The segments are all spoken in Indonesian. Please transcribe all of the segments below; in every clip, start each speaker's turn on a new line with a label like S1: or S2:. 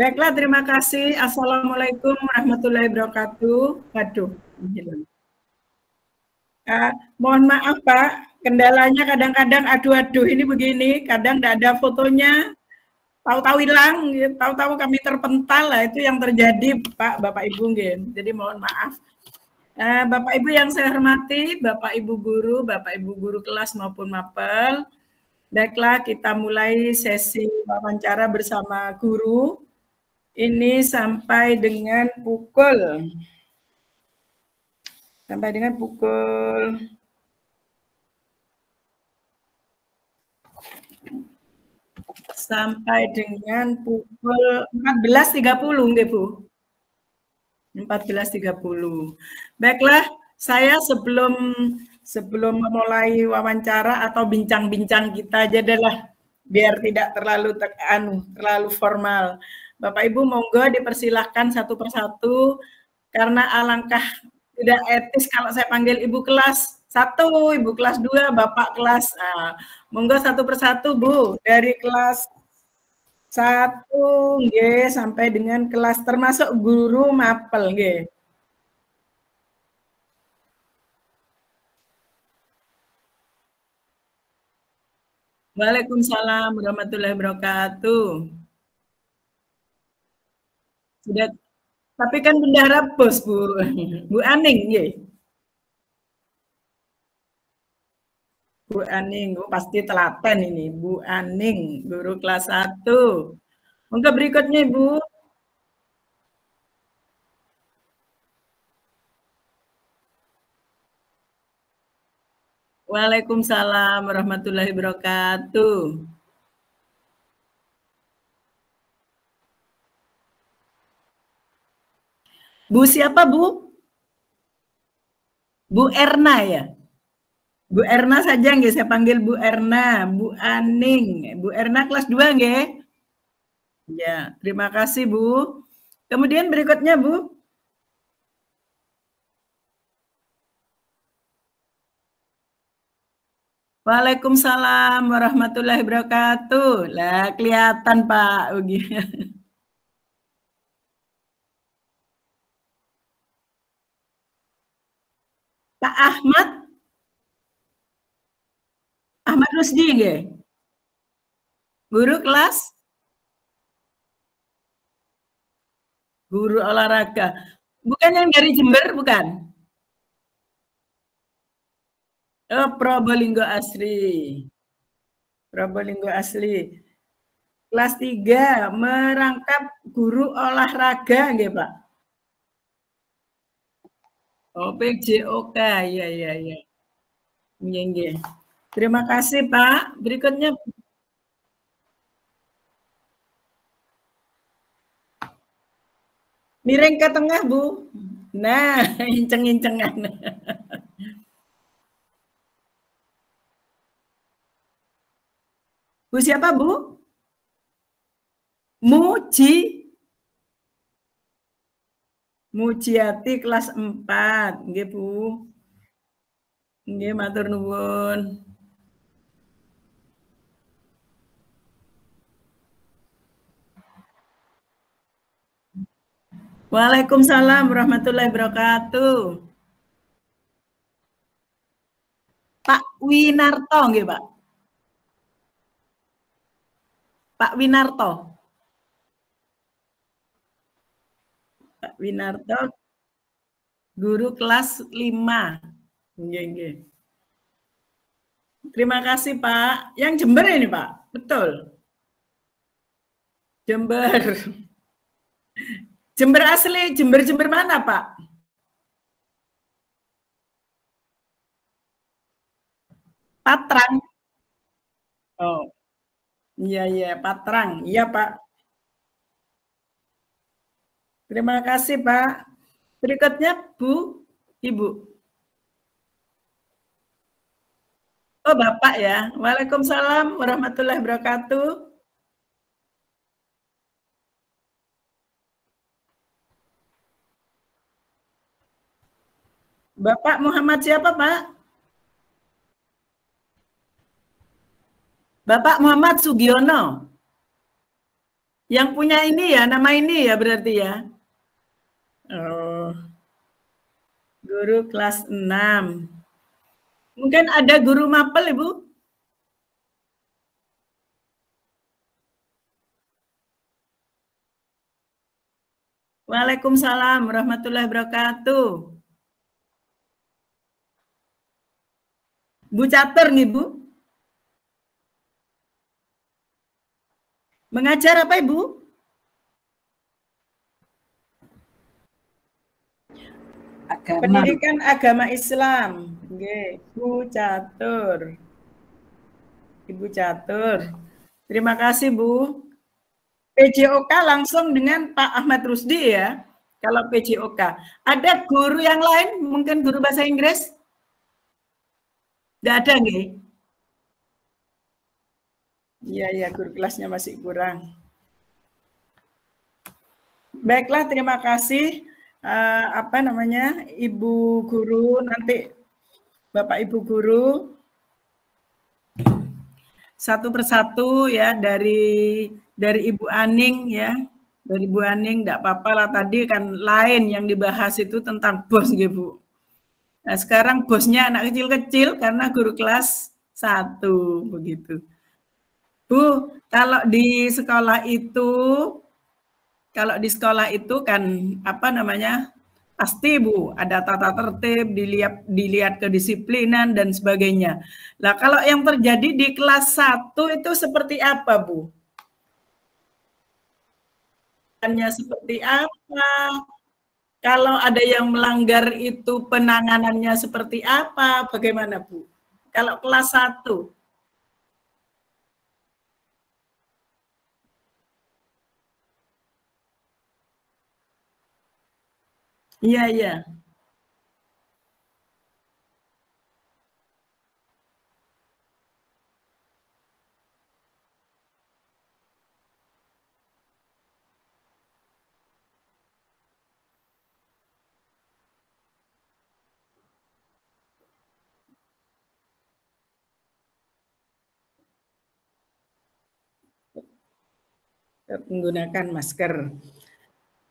S1: Baiklah, terima kasih. Assalamualaikum warahmatullahi wabarakatuh. Waduh, hilang. Mohon maaf Pak, kendalanya kadang-kadang aduh-aduh ini begini, kadang tidak ada fotonya, tahu-tahu hilang, tahu-tahu kami terpental lah, itu yang terjadi Pak, Bapak Ibu. Jadi mohon maaf. Bapak Ibu yang saya hormati, Bapak Ibu guru kelas maupun mapel. Baiklah, kita mulai sesi wawancara bersama guru. Ini sampai dengan pukul 14.30 nggih Bu. 14.30. Baiklah, saya sebelum memulai wawancara atau bincang-bincang kita aja deh lah, biar tidak terlalu formal. Bapak Ibu monggo dipersilahkan satu persatu, karena alangkah tidak etis kalau saya panggil Ibu kelas 1, Ibu kelas 2, Bapak kelas. Nah, monggo satu persatu Bu, dari kelas 1 nggih sampai dengan kelas termasuk guru mapel nggih. Waalaikumsalam warahmatullahi wabarakatuh. Sudah, tapi kan bendahara bos Bu. Bu Aning nggih. Bu Aning, pasti telaten ini. Bu Aning, guru kelas 1. Monggo berikutnya Ibu. Waalaikumsalam warahmatullahi wabarakatuh. Bu siapa Bu? Bu Erna ya? Bu Erna saja nggih, saya panggil Bu Erna, Bu Aning. Bu Erna kelas 2 nggih? Ya, terima kasih Bu. Kemudian berikutnya Bu. Waalaikumsalam warahmatullahi wabarakatuh. Lah kelihatan Pak. Pak Ahmad Rusdi nggih. Guru kelas guru olahraga. Bukan yang dari Jember, bukan? Oh, Probolinggo asli. Probolinggo asli. Kelas 3, merangkap guru olahraga nggih, Pak? Oh, PJOK. Ya, ya, ya. Nggih, nggih. Terima kasih, Pak. Berikutnya miring ke tengah, Bu. Nah, inceng-incengan. Bu siapa, Bu? Mujiati kelas 4. Nggih, Bu. Nggih, matur nuwun. Waalaikumsalam warahmatullahi wabarakatuh. Pak Winarto nggih, Pak. Pak Winarto. Pak Winarto guru kelas 5. Nggih, nggih. Terima kasih, Pak. Yang Jember ini, Pak. Betul. Jember. Jember asli, Jember mana, Pak? Patrang. Oh. Iya, iya, Patrang. Iya, Pak. Terima kasih, Pak. Berikutnya, Bu, Ibu. Oh, Bapak ya. Waalaikumsalam warahmatullahi wabarakatuh. Bapak Muhammad siapa, Pak? Bapak Muhammad Sugiono. Yang punya ini ya, nama ini ya berarti ya. Oh, guru kelas 6. Mungkin ada guru mapel, Ibu? Waalaikumsalam warahmatullahi wabarakatuh. Bu Catur nih, Bu. Mengajar apa, Ibu? Agama. Pendidikan agama Islam. Oke, Bu Catur. Ibu Catur. Terima kasih, Bu. PJOK langsung dengan Pak Ahmad Rusdi ya. Kalau PJOK. Ada guru yang lain, mungkin guru bahasa Inggris? Nggak ada, nih? Iya, ya, guru kelasnya masih kurang. Baiklah, terima kasih. Apa namanya, Ibu Guru, nanti Bapak Ibu Guru, satu persatu ya, dari Ibu Aning ya, dari Bu Aning, enggak apa-apa lah, tadi kan lain yang dibahas itu tentang bos gitu. Nah, sekarang bosnya anak kecil-kecil karena guru kelas 1 begitu. Bu, kalau di sekolah itu kan apa namanya? Pasti Bu, ada tata tertib, dilihat kedisiplinan dan sebagainya. Nah, kalau yang terjadi di kelas 1 itu seperti apa, Bu? Seperti apa? Kalau ada yang melanggar itu penanganannya seperti apa? Bagaimana, Bu? Kalau kelas 1? Iya, iya. Menggunakan masker.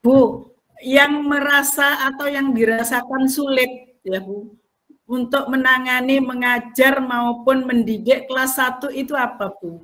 S1: Bu, yang merasa atau yang dirasakan sulit ya Bu, untuk menangani, mengajar maupun mendidik kelas 1 itu apa Bu?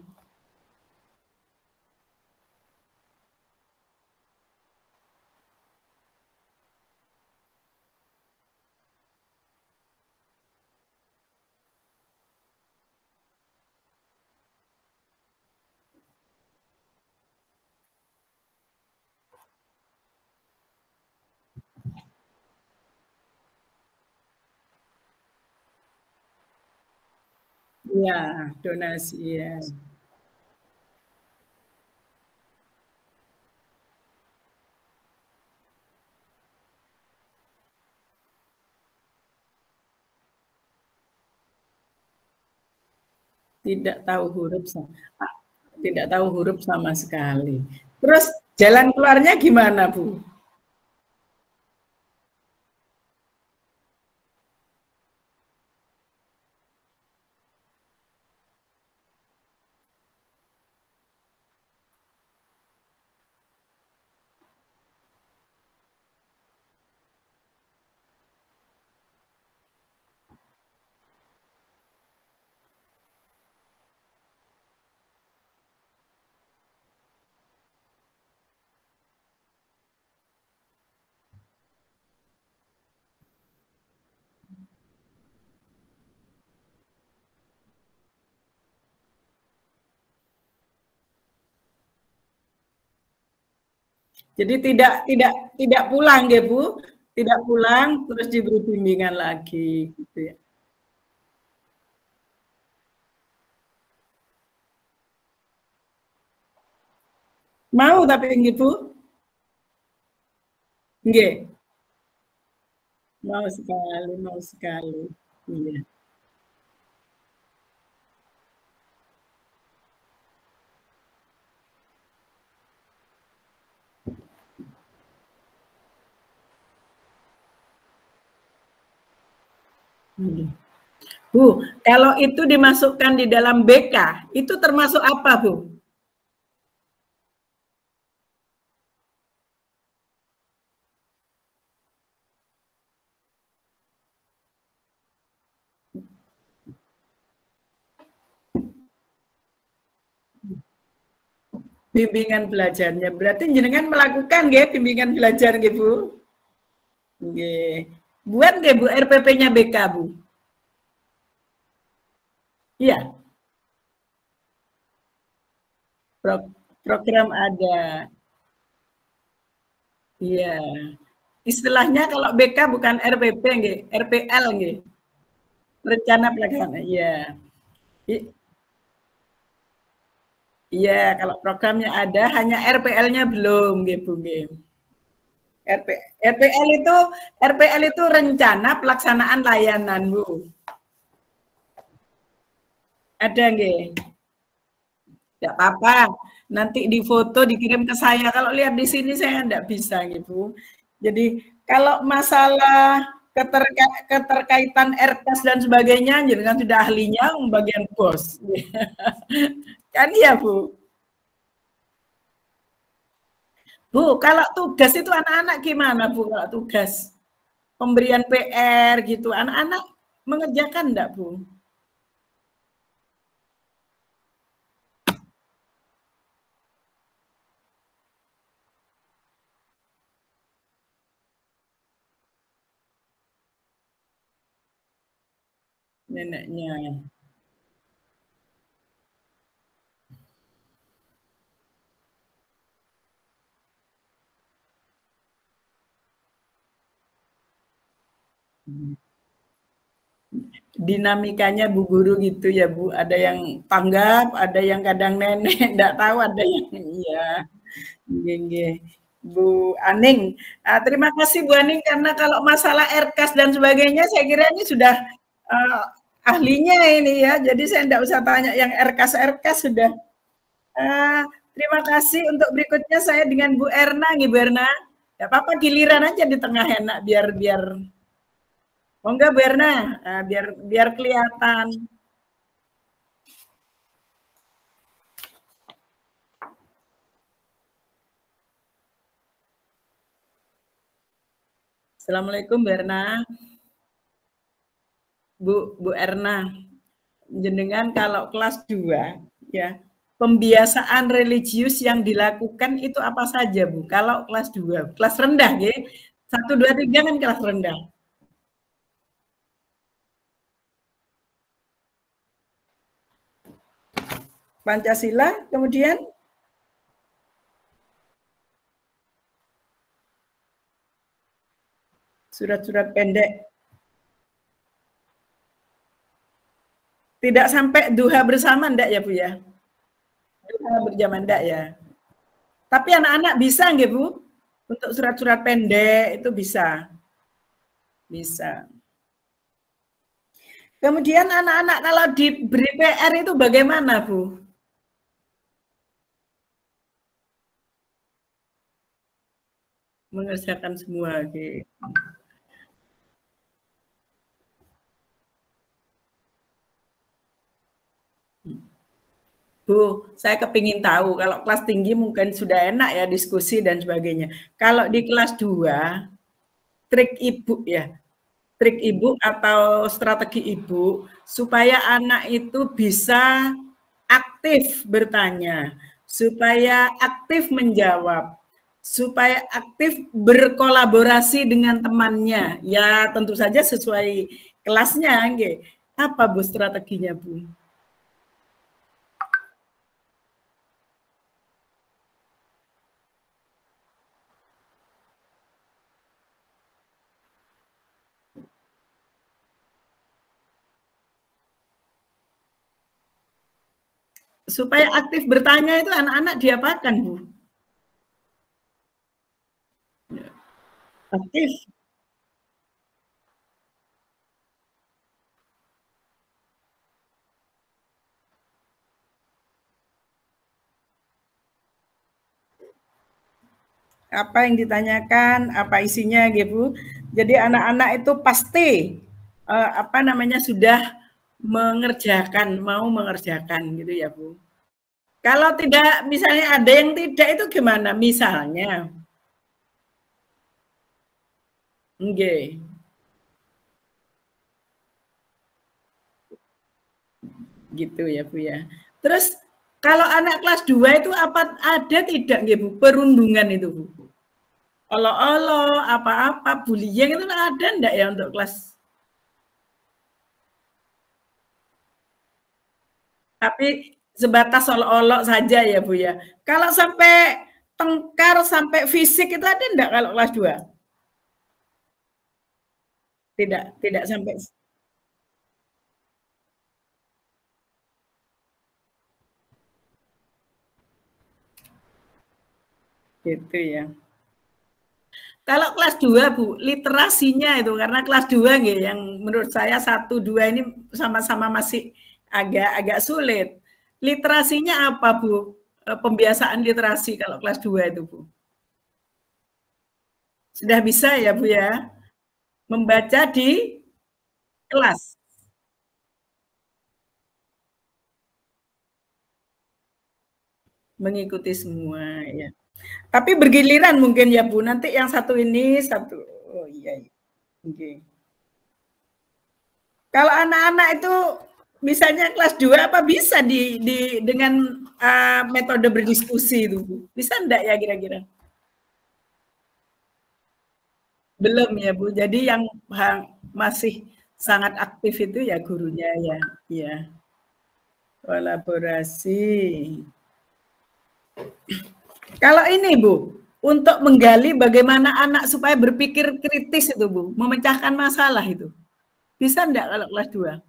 S1: Ya, donasi ya. Tidak tahu huruf tidak tahu huruf sama sekali. Terus jalan keluarnya gimana, Bu? Jadi tidak pulang ya Bu, tidak pulang terus diberi bimbingan lagi gitu ya. Mau tapi nggih Bu? Nggih. Mau sekali, mau sekali. Iya. Bu, kalau itu dimasukkan di dalam BK, itu termasuk apa, Bu? Bimbingan belajarnya. Berarti jenengan melakukan nggih bimbingan belajar nggih, Bu? Nggih. Buat nggih Bu RPP-nya BK, Bu? Iya. Program ada. Iya. Istilahnya kalau BK bukan RPP nggih, RPL nggih. Rencana pelaksana. Iya. Iya, kalau programnya ada, hanya RPL-nya belum, gitu, nggih. RPL itu rencana pelaksanaan layanan, Bu. Ada nggih? Tidak apa-apa. Nanti difoto dikirim ke saya. Kalau lihat di sini saya tidak bisa gitu. Jadi kalau masalah keterkaitan RKAS dan sebagainya, jadi kan sudah ahlinya bagian bos. Kan iya, Bu. Bu, kalau tugas itu anak-anak gimana, Bu, kalau tugas? Pemberian PR gitu, anak-anak mengerjakan enggak, Bu? Neneknya. Dinamikanya Bu Guru gitu ya Bu, ada yang tanggap, ada yang kadang nenek, enggak tahu, ada yang iya. Nggih. Bu Aning, terima kasih Bu Aning karena kalau masalah RKAS dan sebagainya saya kira ini sudah ahlinya ini ya, jadi saya enggak usah tanya yang RKAS sudah. Terima kasih untuk berikutnya saya dengan Bu Erna nih Bu Erna. Enggak apa-apa giliran aja di tengah enak biar oh enggak Bu Erna, biar kelihatan. Assalamualaikum Bu Erna. Bu Erna, jenengan kalau kelas 2 ya, pembiasaan religius yang dilakukan itu apa saja Bu? Kalau kelas 2, kelas rendah ya. 1 2 3 kan kelas rendah. Pancasila, kemudian surat-surat pendek. Tidak sampai duha bersama enggak ya Bu ya? Duha berjamaah enggak ya? Tapi anak-anak bisa nggih Bu? Untuk surat-surat pendek itu bisa. Bisa. Kemudian anak-anak kalau diberi PR itu bagaimana Bu? Mengerjakan semua gitu. Bu, saya kepingin tahu kalau kelas tinggi mungkin sudah enak ya diskusi dan sebagainya. Kalau di kelas 2, trik ibu ya, trik ibu atau strategi ibu supaya anak itu bisa aktif bertanya, supaya aktif menjawab, supaya aktif berkolaborasi dengan temannya. Ya tentu saja sesuai kelasnya. Apa Bu strateginya Bu? Supaya aktif bertanya itu anak-anak diapakan, Bu? Aktif. Apa yang ditanyakan, apa isinya gitu. Jadi anak-anak itu pasti apa namanya sudah mengerjakan, mau mengerjakan gitu ya, Bu. Kalau tidak misalnya ada yang tidak itu gimana? Misalnya nggih. Gitu ya, Bu ya. Terus Kalau anak kelas 2 itu apa ada tidak nggih Bu perundungan itu Bu? Olo-olo, apa-apa, bullying itu ada enggak ya untuk kelas? Tapi sebatas olok-olok saja ya Bu ya. Kalau sampai tengkar, sampai fisik itu ada enggak kalau kelas 2? Tidak, tidak sampai gitu ya. Kalau kelas 2 Bu, literasinya itu karena kelas 2 nggih yang menurut saya 1, 2 ini sama-sama masih agak sulit. Literasinya apa Bu? Pembiasaan literasi kalau kelas 2 itu Bu? Sudah bisa ya Bu ya? Membaca di kelas? Mengikuti semua ya. Tapi bergiliran mungkin ya Bu, nanti yang satu ini, satu oh iya, iya. Okay. Kalau anak-anak itu misalnya kelas 2 apa bisa dengan metode berdiskusi itu Bu? Bisa enggak ya kira-kira? Belum ya Bu. Jadi yang masih sangat aktif itu ya gurunya ya. Ya. Kolaborasi. Kalau ini Bu, untuk menggali bagaimana anak supaya berpikir kritis itu Bu, memecahkan masalah itu. Bisa enggak kalau kelas 2?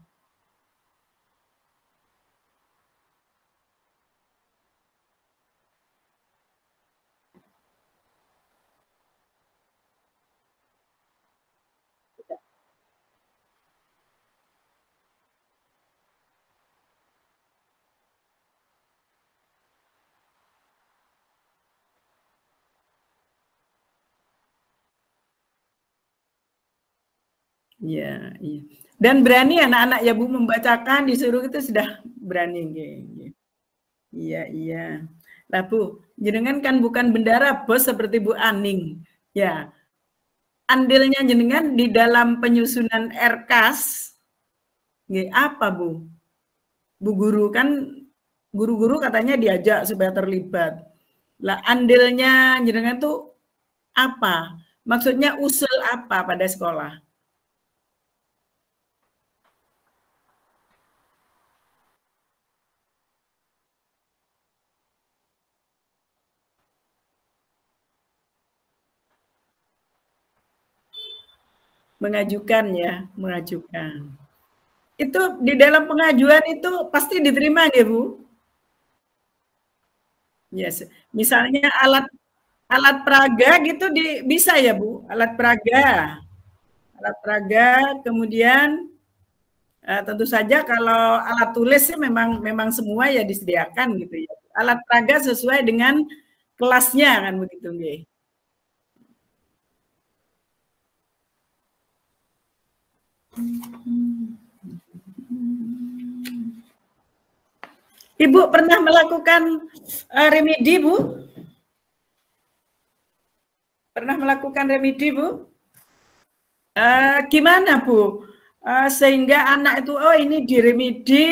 S1: Iya, iya. Dan berani anak-anak ya Bu membacakan disuruh itu sudah berani. Iya, iya. Lah Bu, jenengan kan bukan bendara bos seperti Bu Aning. Ya, andilnya jenengan di dalam penyusunan RKAS apa Bu? Bu guru kan guru-guru katanya diajak supaya terlibat. Lah andilnya jenengan tuh apa? Maksudnya usul apa pada sekolah? Mengajukan ya, mengajukan. Itu di dalam pengajuan itu pasti diterima ya Bu? Yes. Misalnya alat alat peraga gitu bisa ya Bu? Alat peraga. Alat peraga, kemudian tentu saja kalau alat tulis sih memang semua ya disediakan gitu ya. Alat peraga sesuai dengan kelasnya kan begitu nggih. Ibu pernah melakukan remedi Bu? Pernah melakukan remedi Bu? Gimana Bu? Sehingga anak itu oh ini diremedi,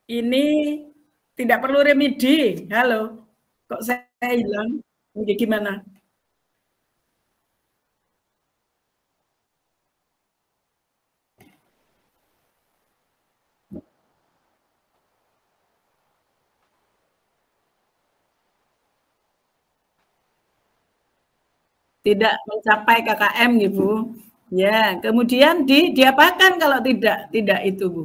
S1: ini tidak perlu remedi. Halo, kok saya hilang? Oke, gimana? Tidak mencapai KKM gitu. Ya, kemudian diapakan kalau tidak itu Bu?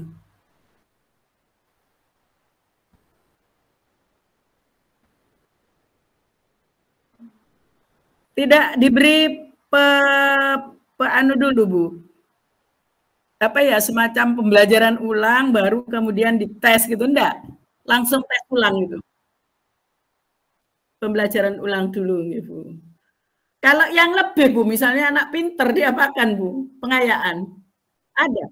S1: Tidak diberi anu dulu Bu. Apa ya semacam pembelajaran ulang baru kemudian dites gitu enggak? Langsung tes ulang gitu. Pembelajaran ulang dulu gitu. Kalau yang lebih Bu, misalnya anak pinter diapakan Bu? Pengayaan. Ada.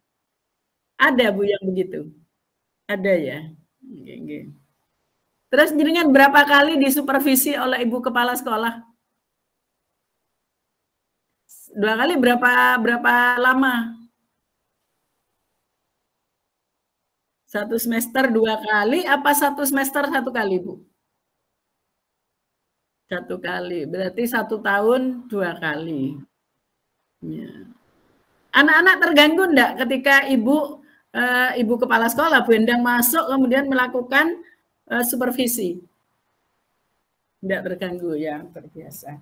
S1: Ada Bu yang begitu. Ada ya. Terus jenengan berapa kali disupervisi oleh Ibu Kepala Sekolah? 2 kali berapa lama? Satu semester 2 kali apa satu semester 1 kali, Bu? 1 kali, berarti 1 tahun 2 kali. Ya. Anak-anak terganggu enggak ketika ibu kepala sekolah, Bu Endang masuk kemudian melakukan supervisi? Enggak terganggu ya, terbiasa.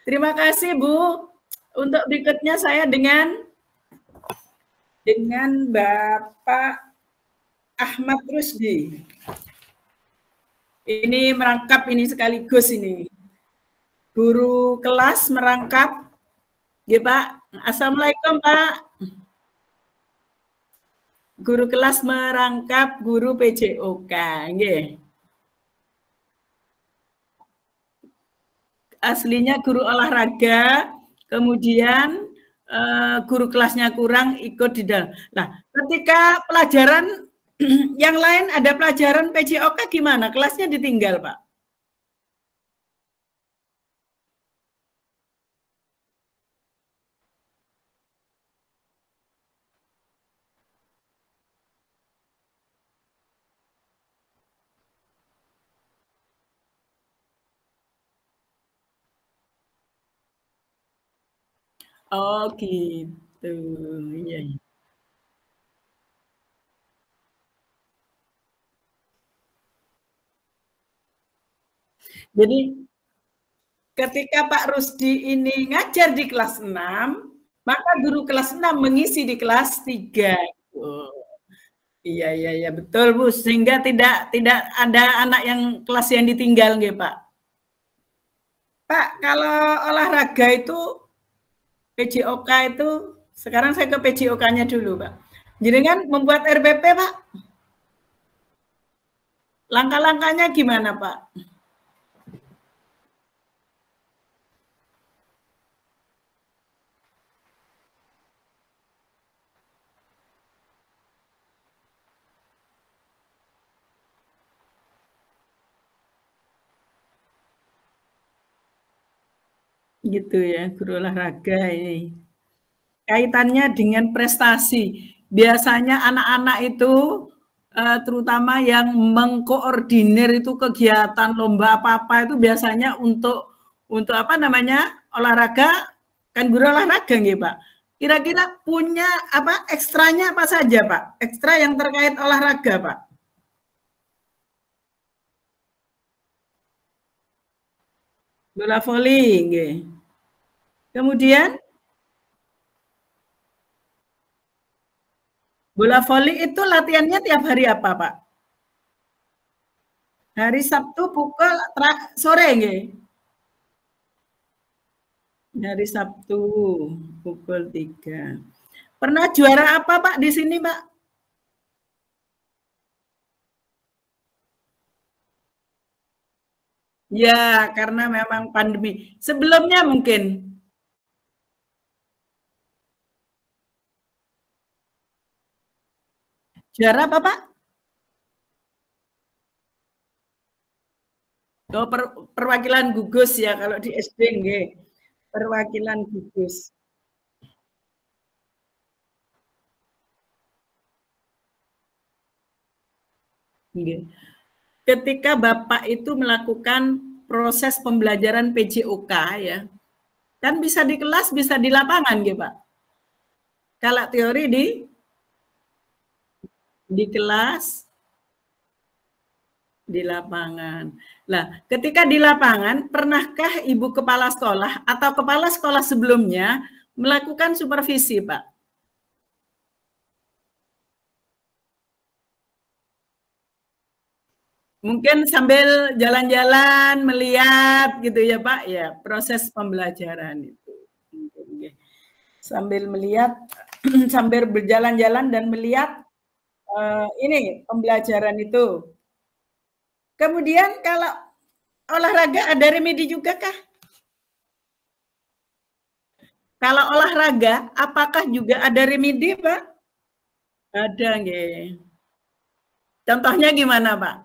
S1: Terima kasih, Bu. Untuk berikutnya saya dengan Bapak Ahmad Rusdi. Ini merangkap ini sekaligus ini. Guru kelas merangkap. Ya, Pak. Assalamualaikum, Pak. Guru kelas merangkap guru PJOK. Nggih. Aslinya guru olahraga, kemudian guru kelasnya kurang ikut di dalam. Nah, ketika pelajaran yang lain ada pelajaran PJOK gimana? Kelasnya ditinggal, Pak? Oh, gitu. Iya, iya. Jadi ketika Pak Rusdi ini ngajar di kelas 6, maka guru kelas 6 mengisi di kelas 3. Oh, iya, iya, iya, betul, Bu. Sehingga tidak ada anak yang kelas yang ditinggal, nggih, Pak. Pak, kalau olahraga itu PJOK itu sekarang saya ke PJOK-nya dulu, Pak. Jadi kan membuat RPP, Pak. Langkah-langkahnya gimana, Pak? Gitu ya, guru olahraga ini. Kaitannya dengan prestasi. Biasanya anak-anak itu terutama yang mengkoordinir itu kegiatan lomba apa-apa itu biasanya untuk apa namanya? Olahraga, kan guru olahraga nggih, Pak. Kira-kira punya apa ekstranya apa saja, Pak? Ekstra yang terkait olahraga, Pak. Bola voli nggih. Kemudian bola voli itu latihannya tiap hari apa, Pak? Hari Sabtu pukul sore nggih. Hari Sabtu pukul 3. Pernah juara apa, Pak, di sini, Pak? Ya, karena memang pandemi. Sebelumnya mungkin juara apa, Pak? Oh, perwakilan gugus ya kalau di SD nggih. Perwakilan gugus. Nggih. Ketika Bapak itu melakukan proses pembelajaran PJOK ya, kan bisa di kelas, bisa di lapangan nggih, Pak? Kalau teori di kelas, di lapangan. Nah, ketika di lapangan, pernahkah Ibu kepala sekolah atau kepala sekolah sebelumnya melakukan supervisi, Pak? Mungkin sambil jalan-jalan, melihat gitu ya, Pak, ya, proses pembelajaran itu. Sambil melihat, sambil berjalan-jalan dan melihat ini pembelajaran itu. Kemudian kalau olahraga ada remedi juga kah? Kalau olahraga, apakah juga ada remedi, Pak? Ada, nggih. Contohnya gimana, Pak?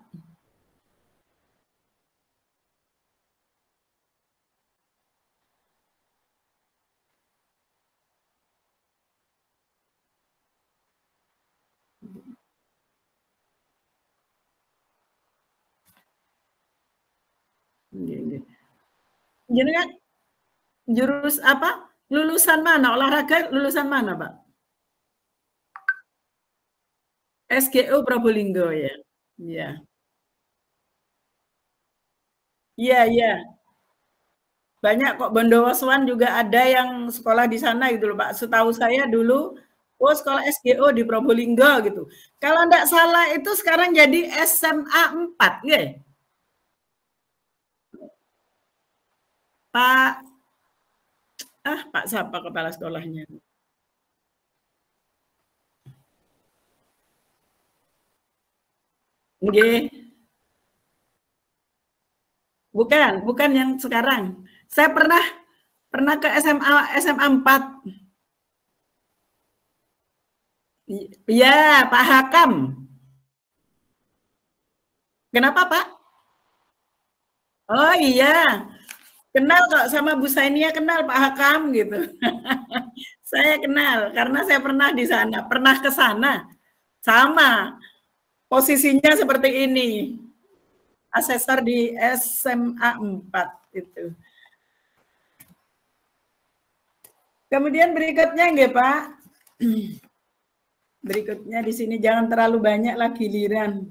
S1: Jadi kan jurus apa? Lulusan mana? Olahraga lulusan mana, Pak? SGO Probolinggo ya. Iya. Iya, iya. Banyak kok Bondowosoan juga ada yang sekolah di sana gitu loh, Pak. Setahu saya dulu, oh sekolah SGO di Probolinggo gitu. Kalau enggak salah itu sekarang jadi SMA 4, ya? Pak Pak siapa kepala sekolahnya? Nggih. Bukan, bukan yang sekarang. Saya pernah pernah ke SMA 4. Iya, Pak Hakam. Kenapa, Pak? Oh iya, kenal kok sama Bu Sainia, kenal Pak Hakam gitu. Saya kenal karena saya pernah di sana, pernah ke sana. Sama, posisinya seperti ini. Asesor di SMA 4 itu. Kemudian berikutnya nggih, Pak. Berikutnya di sini jangan terlalu banyak lah giliran.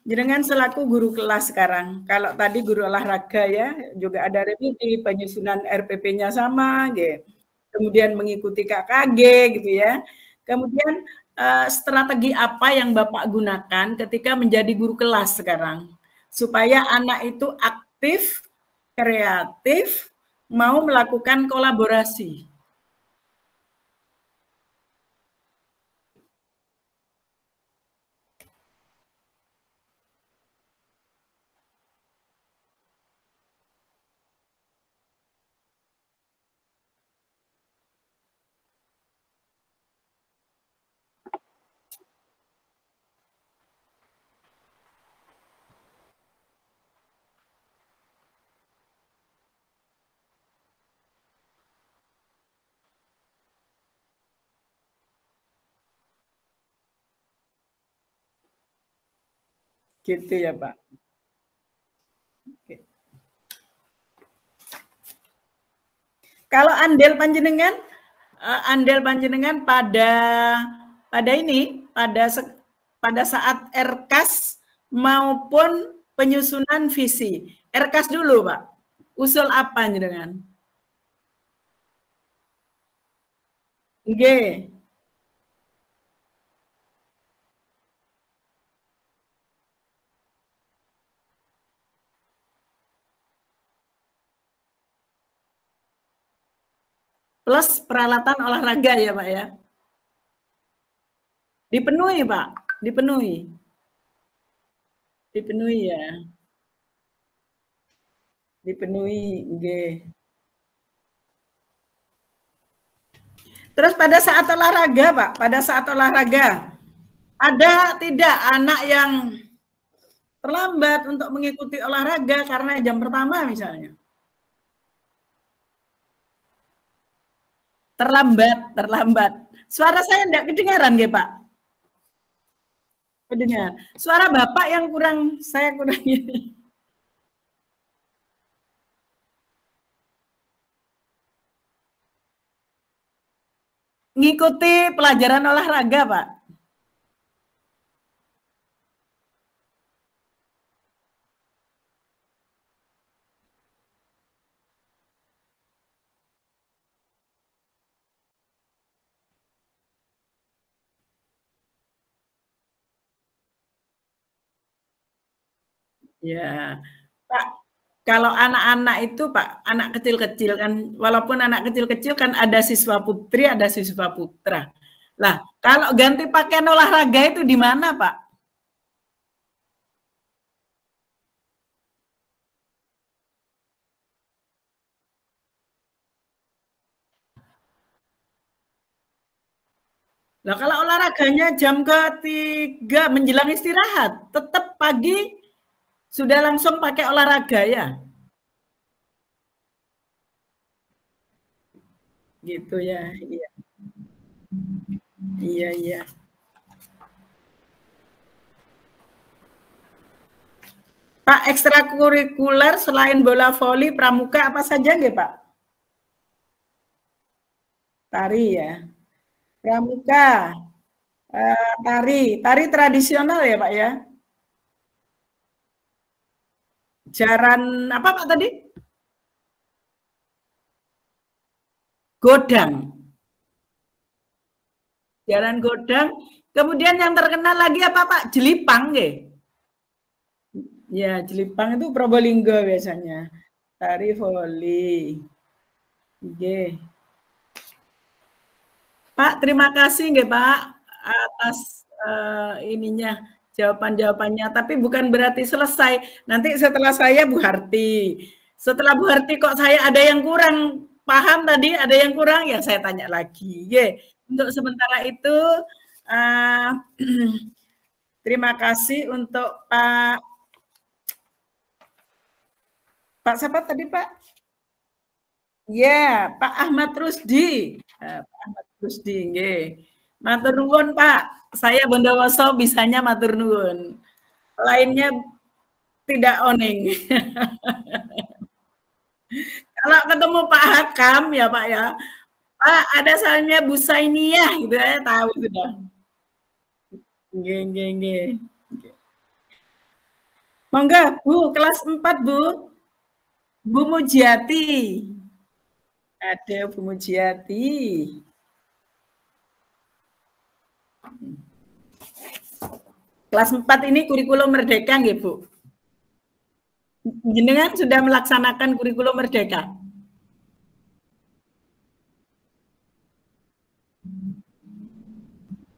S1: Jenengan selaku guru kelas sekarang, kalau tadi guru olahraga ya, juga ada revisi, penyusunan RPP-nya sama, gitu. Kemudian mengikuti KKG gitu ya. Kemudian strategi apa yang Bapak gunakan ketika menjadi guru kelas sekarang? Supaya anak itu aktif, kreatif, mau melakukan kolaborasi. Gitu ya, Pak. Oke. Kalau andel panjenengan pada ini pada saat RKAS maupun penyusunan visi. RKAS dulu, Pak. Usul apa jenengan? Nggih. Plus peralatan olahraga ya, Pak ya. Dipenuhi, Pak. Dipenuhi. Dipenuhi ya. Dipenuhi, nggih. Terus pada saat olahraga, Pak, pada saat olahraga, ada tidak anak yang terlambat untuk mengikuti olahraga karena jam pertama misalnya? Terlambat. Suara saya tidak kedengaran, nggih, Pak? Kedengar. Suara Bapak yang saya kurang ngikuti pelajaran olahraga, Pak. Ya, Pak, kalau anak-anak itu, Pak, anak kecil-kecil kan, walaupun anak kecil-kecil kan ada siswa putri, ada siswa putra. Lah, kalau ganti pakaian olahraga itu di mana, Pak? Nah, kalau olahraganya jam ketiga menjelang istirahat, tetap pagi sudah langsung pakai olahraga ya? Gitu ya, iya. Iya, iya. Pak, ekstrakurikuler selain bola voli, pramuka apa saja nggih, Pak? Tari ya. Pramuka, tari tradisional ya, Pak ya? Jaran apa, Pak, tadi? Godang. Jaran godang. Kemudian yang terkenal lagi apa, Pak? Jelipang nggih? Ya, Jelipang itu Probolinggo biasanya. Tari voli. Nggih. Pak, terima kasih nggih Pak atas ininya jawaban-jawabannya. Tapi bukan berarti selesai. Nanti setelah saya Bu Harti. Setelah Bu Harti kok saya ada yang kurang paham tadi, ada yang kurang ya saya tanya lagi. Ye. Untuk sementara itu terima kasih untuk Pak siapa tadi Pak? Ya, Pak Ahmad Rusdi. Pak Ahmad Rusdi, nggih. Matur nuwun, Pak. Saya Bondowoso bisanya matur nuwun. Lainnya tidak oning. Kalau ketemu Pak Hakam ya, Pak ya. Pak, ada salahnya Bu Sainiyah gitu ya, tahu sudah. Nggih, nggih, nggih. Monggo, Bu, kelas 4, Bu. Bu Mujiati. Ada Bu Mujiati. Kelas 4 ini kurikulum merdeka nggih, Bu? Jenengan sudah melaksanakan kurikulum merdeka?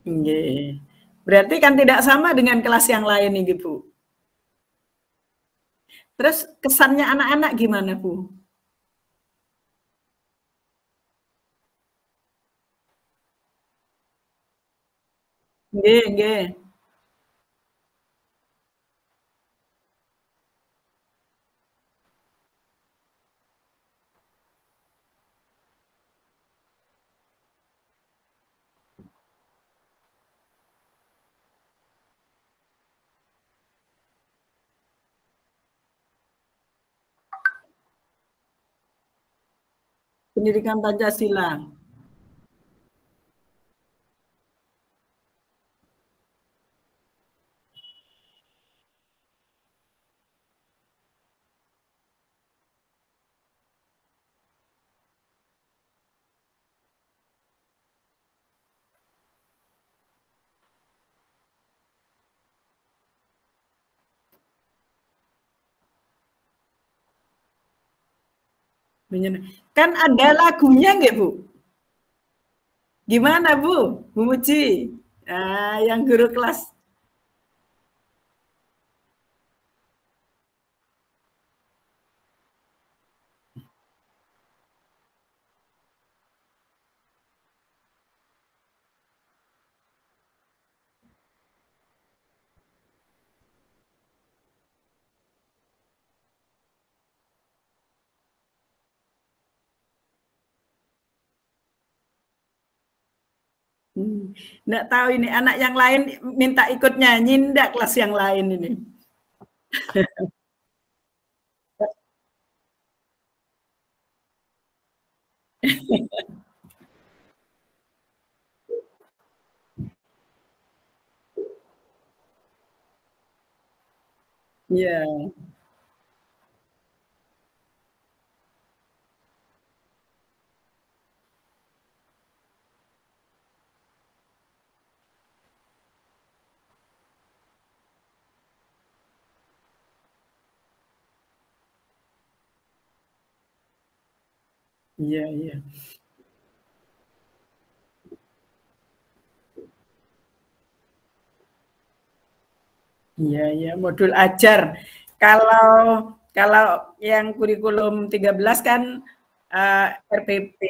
S1: Nggih. Berarti kan tidak sama dengan kelas yang lain nih, Bu. Terus kesannya anak-anak gimana, Bu? Nggih, nggih. Pendidikan Pancasila. Kan ada lagunya nggak, Bu? Gimana, Bu? Bu Muji? Yang guru kelas. Nggak tahu ini anak yang lain minta ikut nyanyi enggak kelas yang lain ini. Iya. Iya, iya. Iya, iya, modul ajar. Kalau kalau yang kurikulum 13 kan RPP,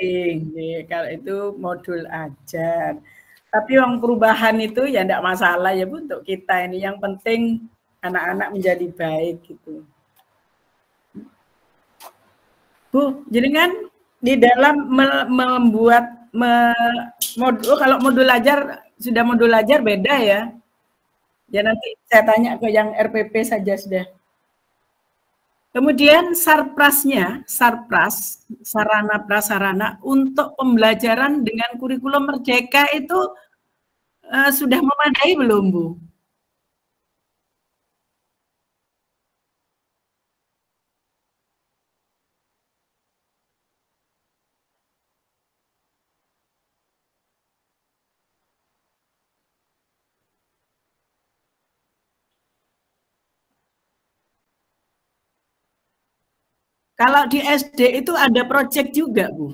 S1: kalau itu modul ajar. Tapi yang perubahan itu ya enggak masalah ya Bu untuk kita ini. Yang penting anak-anak menjadi baik gitu. Bu, jadi kan di dalam membuat modul, kalau modul ajar sudah modul ajar beda ya. Ya nanti saya tanya ke yang RPP saja sudah. Kemudian sarprasnya, sarpras, sarana prasarana untuk pembelajaran dengan kurikulum Merdeka itu sudah memadai belum, Bu? Kalau di SD itu ada proyek juga, Bu.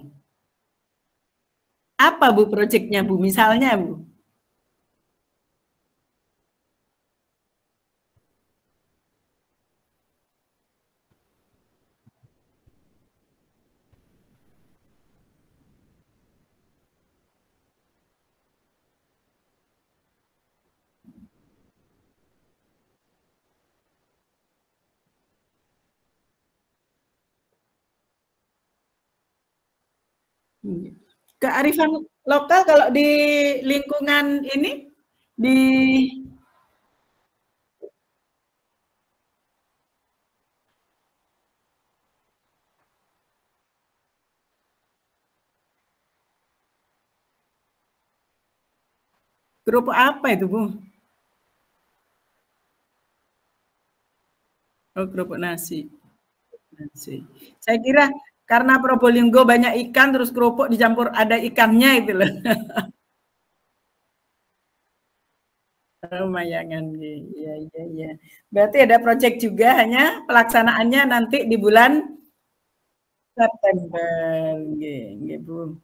S1: Apa, Bu, proyeknya, Bu? Misalnya, Bu? Kearifan lokal kalau di lingkungan ini, di kerupuk apa itu, Bu? Oh, kerupuk nasi. Nasi. Saya kira karena Probolinggo banyak ikan, terus kerupuk dicampur ada ikannya itu loh. Lumayan, iya, iya, iya. Berarti ada proyek juga, hanya pelaksanaannya nanti di bulan September, nggih, Bu.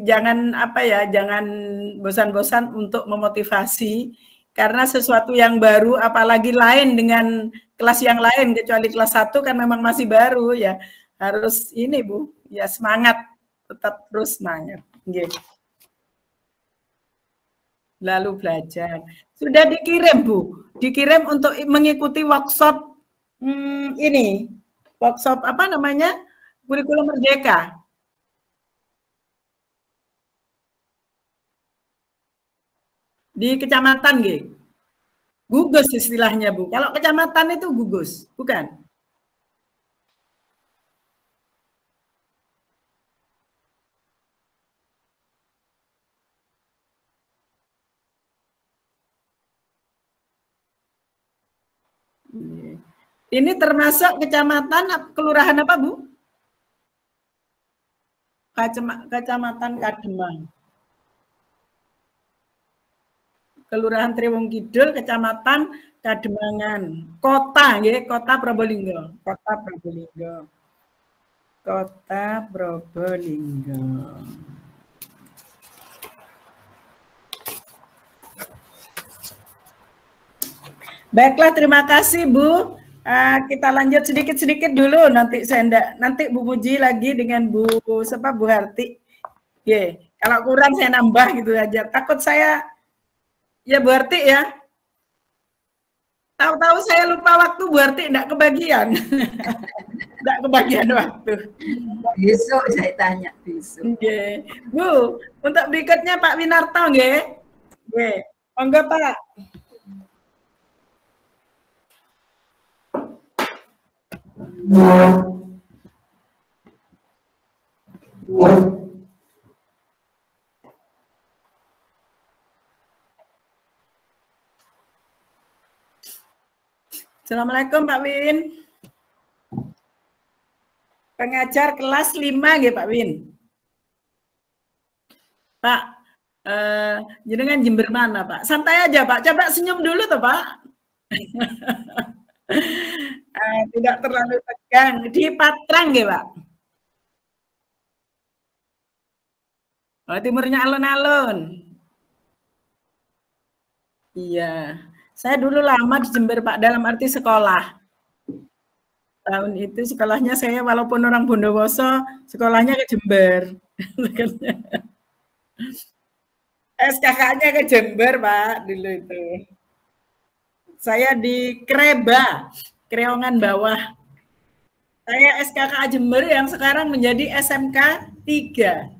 S1: Jangan apa ya, jangan bosan-bosan untuk memotivasi karena sesuatu yang baru, apalagi lain dengan kelas yang lain kecuali kelas 1 kan memang masih baru ya. Harus ini, Bu, ya semangat, tetap terus semangat. Nggih. Lalu belajar. Sudah dikirim, Bu. Dikirim untuk mengikuti workshop ini. Workshop apa namanya? Kurikulum Merdeka. Di kecamatan, nggih. Gugus istilahnya, Bu. Kalau kecamatan itu gugus, bukan? Ini termasuk kecamatan, kelurahan apa, Bu? Kecamatan Kademang. Kelurahan Triwung Kidul, Kecamatan Kademangan. Kota, ya, Kota Probolinggo. Kota Probolinggo. Kota Probolinggo. Baiklah, terima kasih, Bu. Kita lanjut sedikit-sedikit dulu, nanti Bu Puji lagi dengan Bu Harti. Yeah. Kalau kurang saya nambah gitu aja. Takut saya ya Bu Harti ya. Tahu-tahu saya lupa waktu, Bu Harti enggak kebagian. Enggak kebagian waktu.
S2: Besok saya tanya besok.
S1: Okay. Bu, untuk berikutnya Pak Winarto nggih. Nggih. Monggo Pak. Assalamualaikum Pak Win. Pengajar kelas 5 nggih Pak Win. Pak, jenengan Jember mana Pak? Santai aja Pak, coba senyum dulu tuh Pak. Tidak terlalu tegang. Di Patrang nggih Pak? Oh, timurnya alun-alun. Iya. Saya dulu lama di Jember Pak, dalam arti sekolah. Tahun itu sekolahnya saya walaupun orang Bondowoso, sekolahnya ke Jember. SKK-nya ke Jember, Pak, dulu itu. Saya di Kreba, Kreongan Bawah. Saya SKK Jember yang sekarang menjadi SMK 3.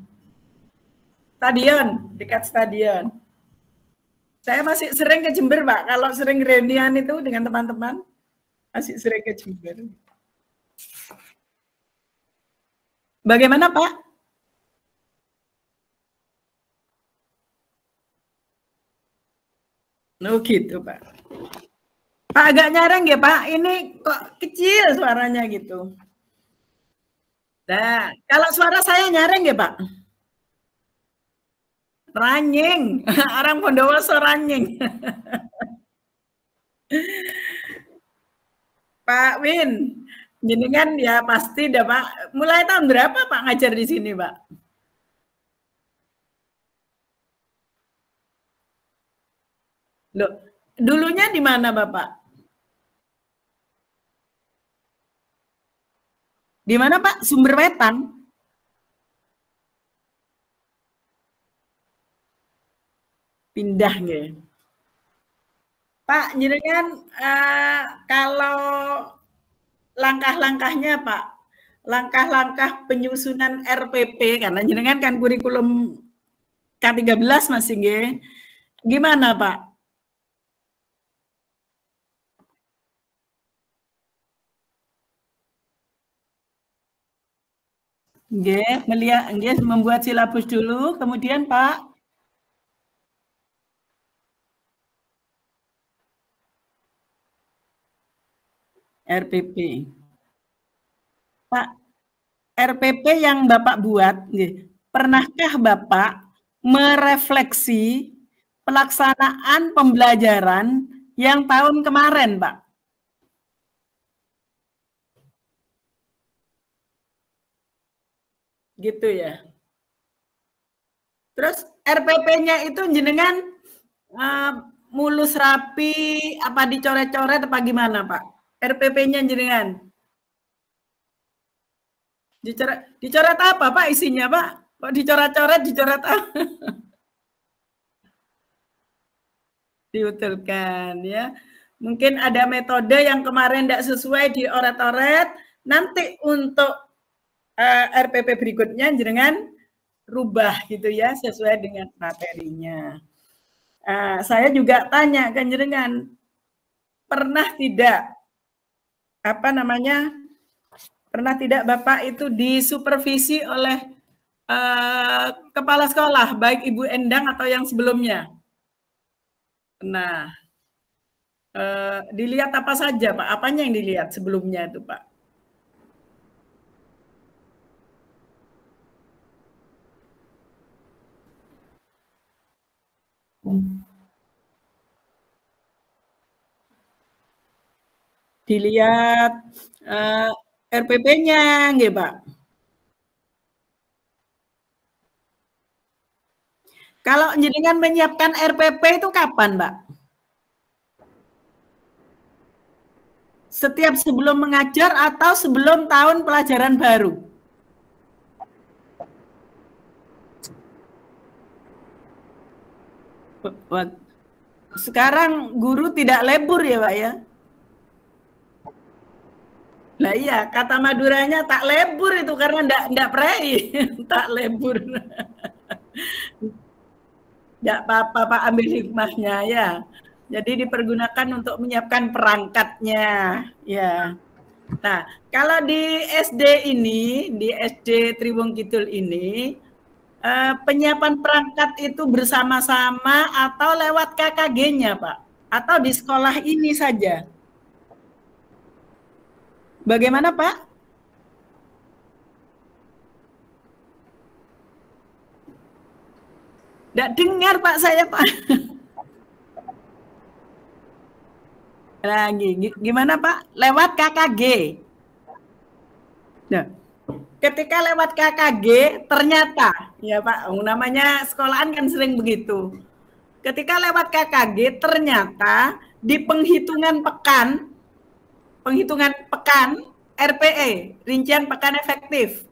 S1: Stadion, dekat stadion. Saya masih sering ke Jember, Pak. Kalau sering reunian itu dengan teman-teman, Asik Srega Jember. Bagaimana Pak? Oh gitu Pak. Pak agak nyareng ya Pak, ini kok kecil suaranya gitu. Nah, kalau suara saya nyareng ya Pak? Ranying, orang Bondowoso ranying. Pak Win, jenengan ya pasti dah Pak. Mulai tahun berapa Pak ngajar di sini Pak? Loh, dulunya di mana Bapak? Di mana Pak? Sumber Wetan? Pindah nggih. Pak, jenengan kalau langkah-langkahnya Pak, langkah-langkah penyusunan RPP karena jenengan kan kurikulum K13 masih nggih. Gimana Pak? Nggih, melihat nggih membuat silabus dulu, kemudian Pak RPP. Pak, RPP yang Bapak buat, nggih, pernahkah Bapak merefleksi pelaksanaan pembelajaran yang tahun kemarin, Pak? Gitu ya. Terus RPP-nya itu jenengan mulus rapi, apa dicoret-coret apa gimana, Pak? RPP-nya jenengan? Dicoret apa, Pak, isinya, Pak? Kok dicoret-coret, dicoret apa? Diusulkan, ya. Mungkin ada metode yang kemarin tidak sesuai dioret-oret, nanti untuk RPP berikutnya jenengan rubah gitu ya sesuai dengan materinya. Saya juga tanya ke jenengan, pernah tidak pernah tidak Bapak itu disupervisi oleh kepala sekolah baik Ibu Endang atau yang sebelumnya? Nah, dilihat apa saja Pak? Apanya yang dilihat sebelumnya itu Pak? Dilihat RPP-nya, nggih Pak. Kalau jenengan menyiapkan RPP itu kapan, Pak? Setiap sebelum mengajar atau sebelum tahun pelajaran baru? Sekarang guru tidak lebur ya, Pak ya? Lah iya, kata Maduranya tak lebur itu karena ndak prei, tak lebur. Ndak apa-apa Pak, ambil hikmahnya ya. Jadi dipergunakan untuk menyiapkan perangkatnya, ya. Nah, kalau di SD ini, di SD Triwung Kidul ini, penyiapan perangkat itu bersama-sama atau lewat KKG-nya, Pak? Atau di sekolah ini saja? Bagaimana, Pak? Nggak dengar, Pak, saya, Pak. Lagi, gimana, Pak? Lewat KKG. Nah, ketika lewat KKG, ternyata, ya Pak, namanya sekolahan kan sering begitu. Ketika lewat KKG, ternyata di penghitungan pekan RPE, rincian pekan efektif.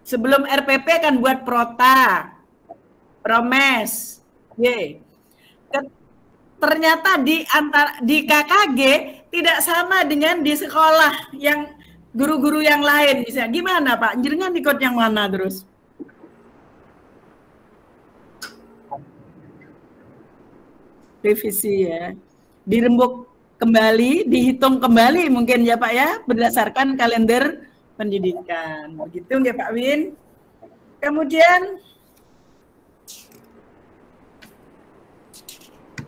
S1: Sebelum RPP kan buat prota, promes, ternyata di KKG tidak sama dengan di sekolah yang guru-guru yang lain. Misalnya gimana Pak? Jenengan ikut yang mana terus? Revisi ya. dirembuk kembali, dihitung kembali mungkin ya Pak ya, berdasarkan kalender pendidikan. Begitu nggak Pak Win? Kemudian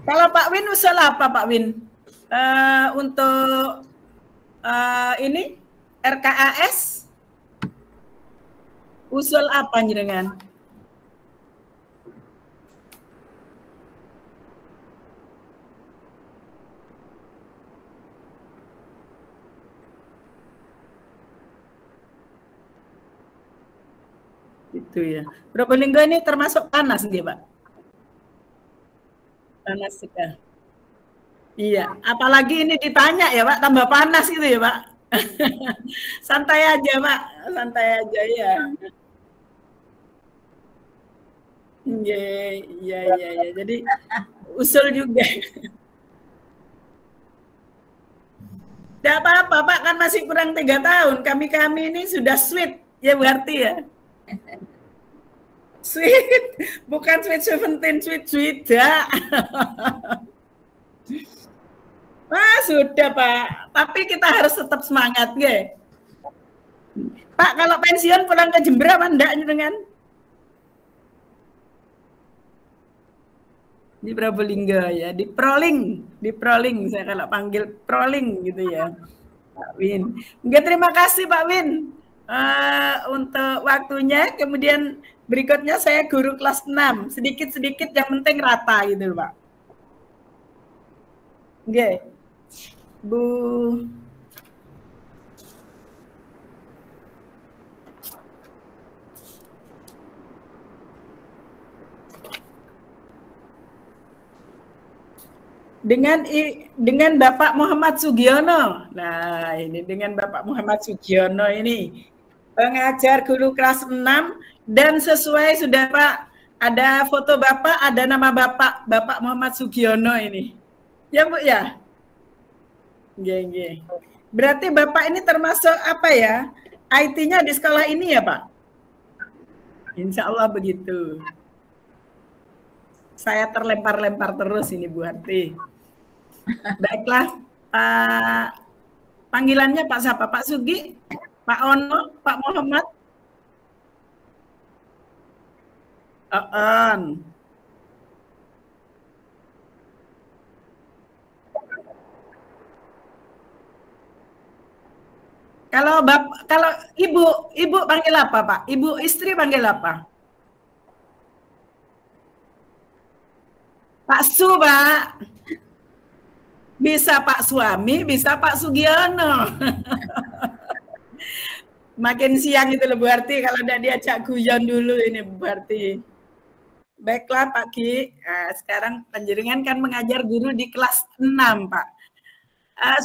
S1: kalau Pak Win usul apa Pak Win? Untuk ini RKAS usul apa jenengan? Itu ya. Probolinggo ini termasuk panas nggih, Pak? Panas sudah. Iya, apalagi ini ditanya ya Pak, tambah panas itu ya Pak. Santai aja Pak, santai aja ya. Iya, iya, iya, iya. Jadi usul juga. Tidak apa-apa Pak, kan masih kurang 3 tahun. Kami ini sudah sweet ya berarti ya. Sweet, bukan sweet 17, sweet ya. Sudah Pak, tapi kita harus tetap semangat ya. Pak, kalau pensiun pulang ke Jember apa enggak dengan di Probolinggo ya, di Proling saya kalau panggil Proling gitu ya, Pak Win. Oke, terima kasih Pak Win untuk waktunya. Kemudian berikutnya saya guru kelas 6, sedikit-sedikit yang penting rata gitu Pak. Oke, Bu. Dengan Bapak Muhammad Sugiono. Nah, ini dengan Bapak Muhammad Sugiono ini pengajar guru kelas 6 dan sesuai sudah Pak, ada foto Bapak, ada nama Bapak Muhammad Sugiono ini. Ya Bu ya? Nggih. Berarti Bapak ini termasuk apa ya? IT-nya di sekolah ini ya Pak? Insya Allah begitu. Saya terlempar-lempar terus ini Bu Harti. Baiklah, panggilannya Pak siapa? Pak Sugi, Pak Ono, Pak Muhammad, Kalau ibu panggil apa Pak? Ibu istri panggil apa? Pak Su Pak. Bisa Pak suami, bisa Pak Sugiono. Makin siang itu loh berarti kalau udah diajak guyon dulu ini berarti. Baiklah Pak Ki, sekarang panjenengan kan mengajar guru di kelas 6 Pak.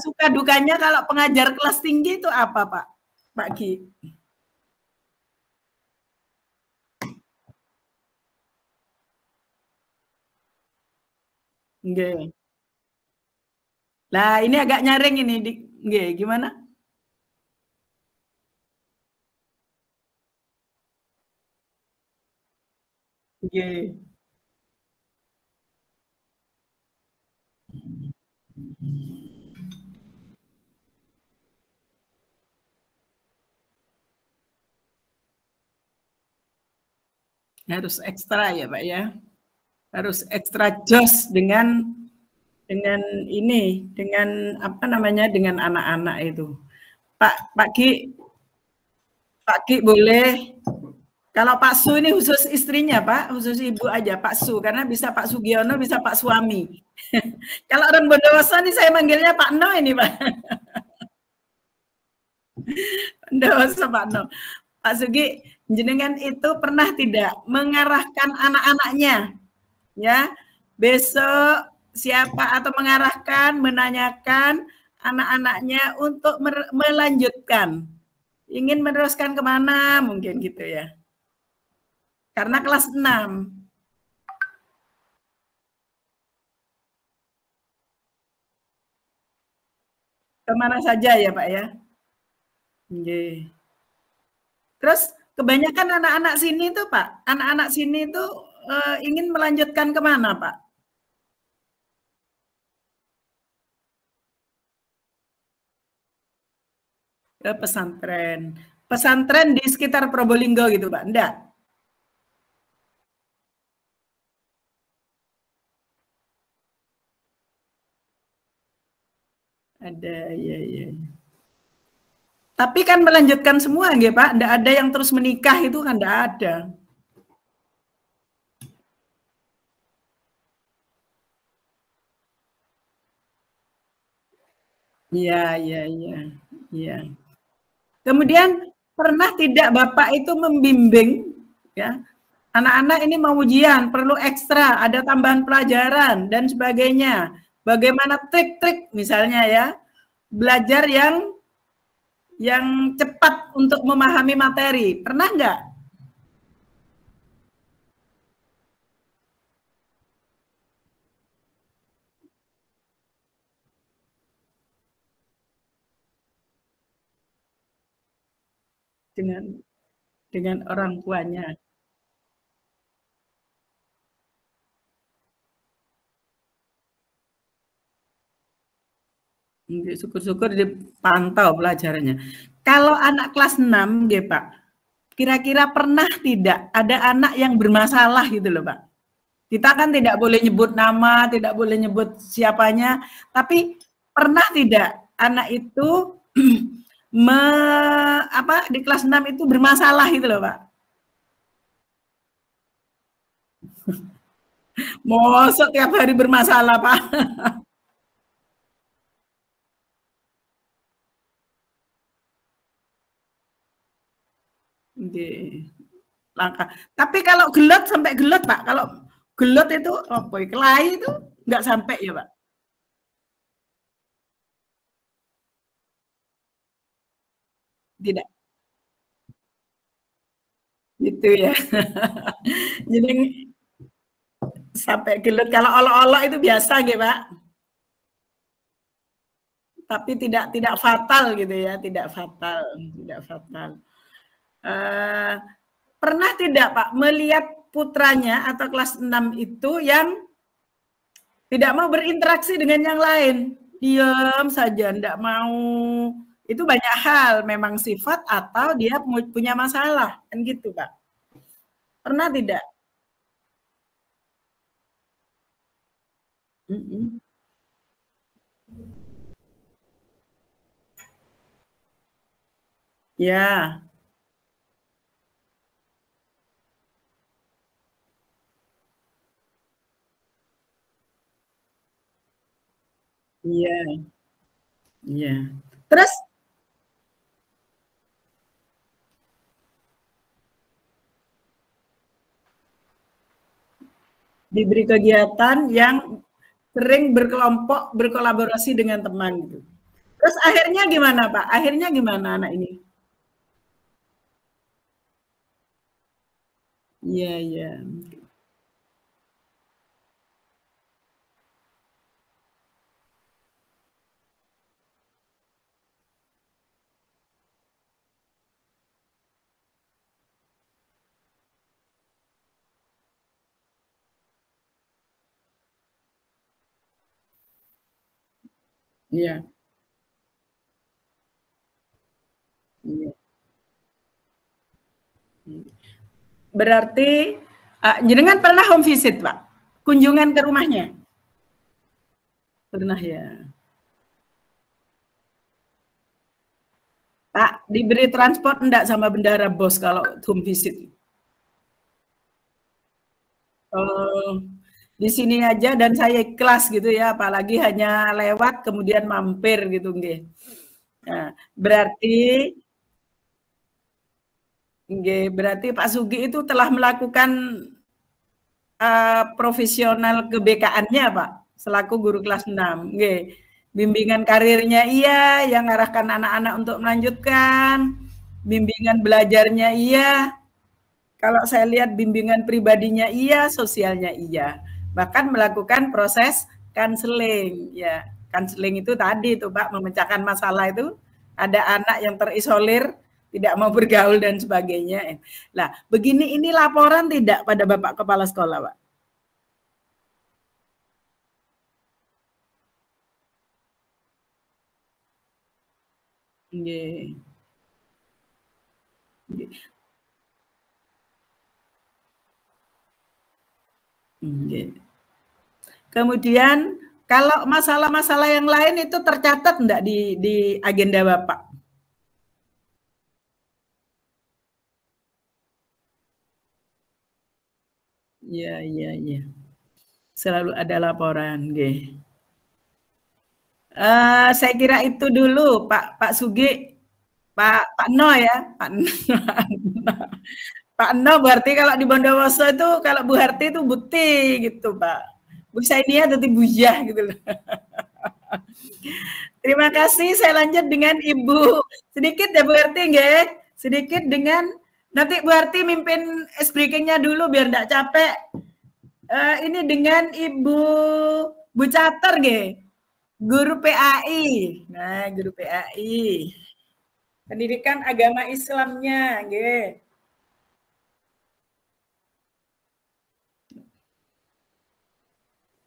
S1: Suka dukanya kalau pengajar kelas tinggi itu apa Pak? Pak Ki? Nggih. Lah ini agak nyaring ini, nggih, gimana? Nggih. Harus ekstra ya Pak ya. Harus ekstra jos dengan ini, dengan apa namanya, dengan anak-anak itu. Pak Ki boleh, kalau Pak Su ini khusus istrinya Pak, khusus ibu aja Pak Su, karena bisa Pak Sugiono, bisa Pak suami. Kalau orang Bondowoso ini saya manggilnya Pak No ini Pak. Bondowoso Pak No. Pak Sugi, jenengan itu pernah tidak mengarahkan anak-anaknya, ya, besok siapa atau mengarahkan, menanyakan anak-anaknya untuk melanjutkan, ingin meneruskan kemana mungkin gitu ya, karena kelas 6. Kemana saja ya Pak ya. Oke. Terus kebanyakan anak-anak sini tuh Pak, anak-anak sini tuh ingin melanjutkan kemana Pak? Ke pesantren. Pesantren di sekitar Probolinggo gitu, Pak? Enggak? Ada, ya, ya. Tapi kan melanjutkan semua, nggih, Pak? Enggak ada yang terus menikah itu kan enggak ada. Iya, iya, iya. Iya. Kemudian pernah tidak Bapak itu membimbing ya, anak-anak ini mau ujian, perlu ekstra, ada tambahan pelajaran dan sebagainya. Bagaimana trik-trik misalnya ya, belajar yang cepat untuk memahami materi. Pernah nggak? dengan dengan orang tuanya? Syukur-syukur dipantau pelajarannya. Kalau anak kelas 6, nggih, Pak, kira-kira pernah tidak ada anak yang bermasalah gitu loh, Pak? Kita kan tidak boleh nyebut nama, tidak boleh nyebut siapanya, tapi pernah tidak anak itu me, apa di kelas 6 itu bermasalah gitu loh, Pak? Mosok tiap hari bermasalah, Pak? Nggih. Langka. Tapi kalau gelut sampai gelut, Pak. Kalau gelut itu apa ya, kelahi itu nggak sampai ya, Pak? Tidak gitu ya. Jadi sampai gelut kalau olok-olok itu biasa gitu, Pak. Tapi tidak fatal gitu ya, tidak fatal, tidak fatal. Eh, pernah tidak Pak melihat putranya atau kelas 6 itu yang tidak mau berinteraksi dengan yang lain, diam saja, tidak mau. Itu banyak hal, memang sifat atau dia punya masalah, kan gitu Pak. Pernah tidak? Mm -mm. Ya, iya, iya. Terus diberi kegiatan yang sering berkelompok, berkolaborasi dengan teman gitu. Terus akhirnya gimana Pak? Akhirnya gimana anak ini? Iya, iya. Iya, iya. Berarti jenengan pernah home visit, Pak? Kunjungan ke rumahnya? Pernah ya. Pak, diberi transport enggak sama bendara bos kalau home visit? Oh, di sini aja dan saya ikhlas gitu ya, apalagi hanya lewat kemudian mampir gitu nggih. Nah, berarti nggih, berarti Pak Sugi itu telah melakukan profesional keBK-annya Pak, selaku guru kelas 6. Nggih. Bimbingan karirnya iya, yang ngarahkan anak-anak untuk melanjutkan, bimbingan belajarnya iya, kalau saya lihat bimbingan pribadinya iya, sosialnya iya. Bahkan melakukan proses counseling, ya. Counseling itu tadi tuh Pak, memecahkan masalah itu, ada anak yang terisolir, tidak mau bergaul dan sebagainya. Nah, begini ini laporan tidak pada Bapak Kepala Sekolah, Pak? Nggih. Kemudian kalau masalah-masalah yang lain itu tercatat enggak di agenda Bapak? Iya iya iya. Selalu ada laporan, nggih. Saya kira itu dulu Pak Sugi, Pak No ya, Pak No. Pak No berarti kalau di Bondowoso itu kalau Bu Harti itu bukti gitu Pak. Bu Sainia jadi bujah gitu loh. Terima kasih. Saya lanjut dengan Ibu. Sedikit ya Bu Harti nggih. Sedikit dengan nanti Bu Harti mimpin ice breaking-nya dulu biar enggak capek. Ini dengan Ibu Bu Cater nggih. Guru PAI. Nah, guru PAI. Pendidikan agama Islamnya nggih.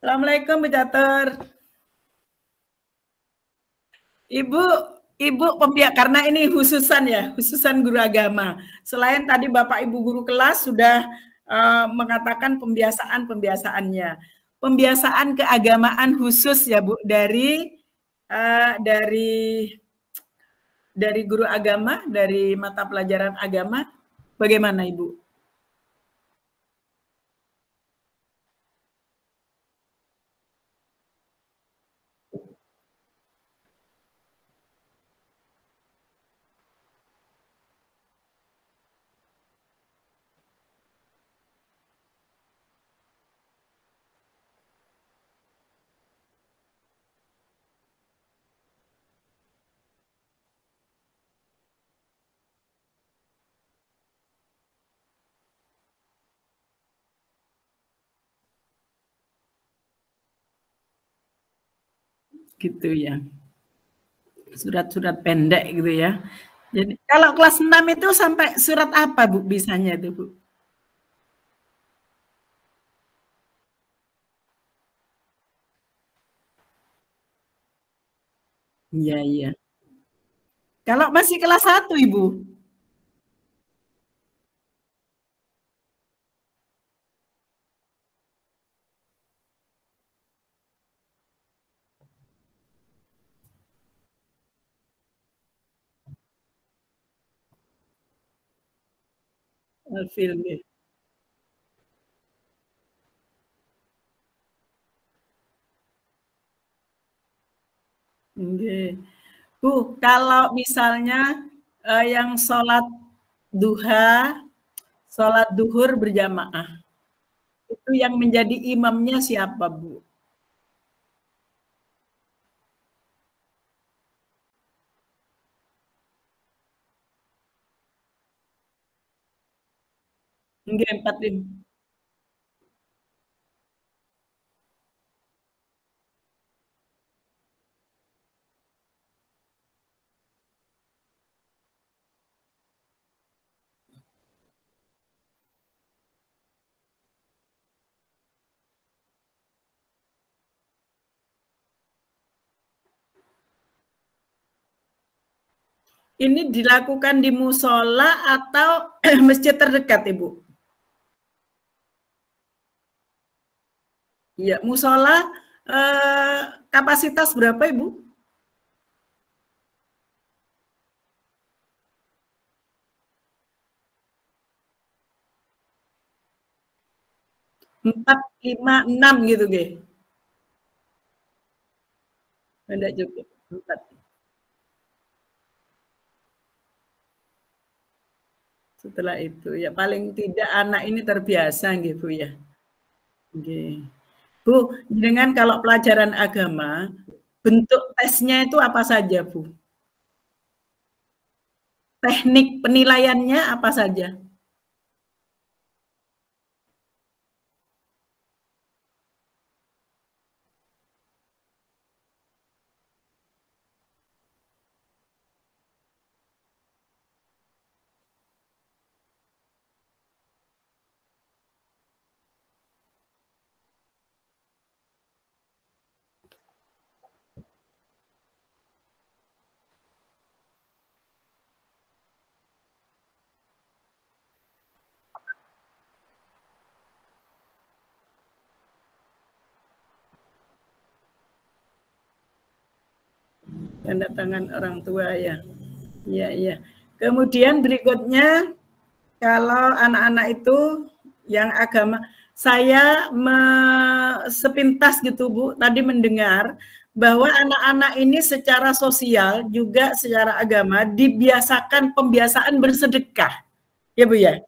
S1: Assalamualaikum Bu Cater. Ibu karena ini khususan ya, khususan guru agama. Selain tadi Bapak Ibu guru kelas sudah mengatakan pembiasaannya. Pembiasaan keagamaan khusus ya Bu dari guru agama, dari mata pelajaran agama, bagaimana Ibu? Gitu ya. Surat-surat pendek gitu ya. Jadi kalau kelas 6 itu sampai surat apa Bu bisanya itu Bu? Iya, iya. Kalau masih kelas 1 Ibu? Film ya. Oke. Bu, kalau misalnya yang sholat duha, sholat duhur berjamaah, itu yang menjadi imamnya siapa Bu? Nggih, 45. Ini dilakukan di musola atau masjid terdekat Ibu? Iya, musola kapasitas berapa Ibu? 4, 5, 6 gitu nggih? Enggak cukup, 4. Setelah itu ya paling tidak anak ini terbiasa gitu ya. Oke. Bu, dengan kalau pelajaran agama, bentuk tesnya itu apa saja, Bu? Teknik penilaiannya apa saja? Tanda tangan orang tua ya. Iya, iya. Kemudian berikutnya kalau anak-anak itu yang agama, saya sepintas gitu Bu, tadi mendengar bahwa anak-anak ini secara sosial juga secara agama dibiasakan pembiasaan bersedekah. Ya Bu ya?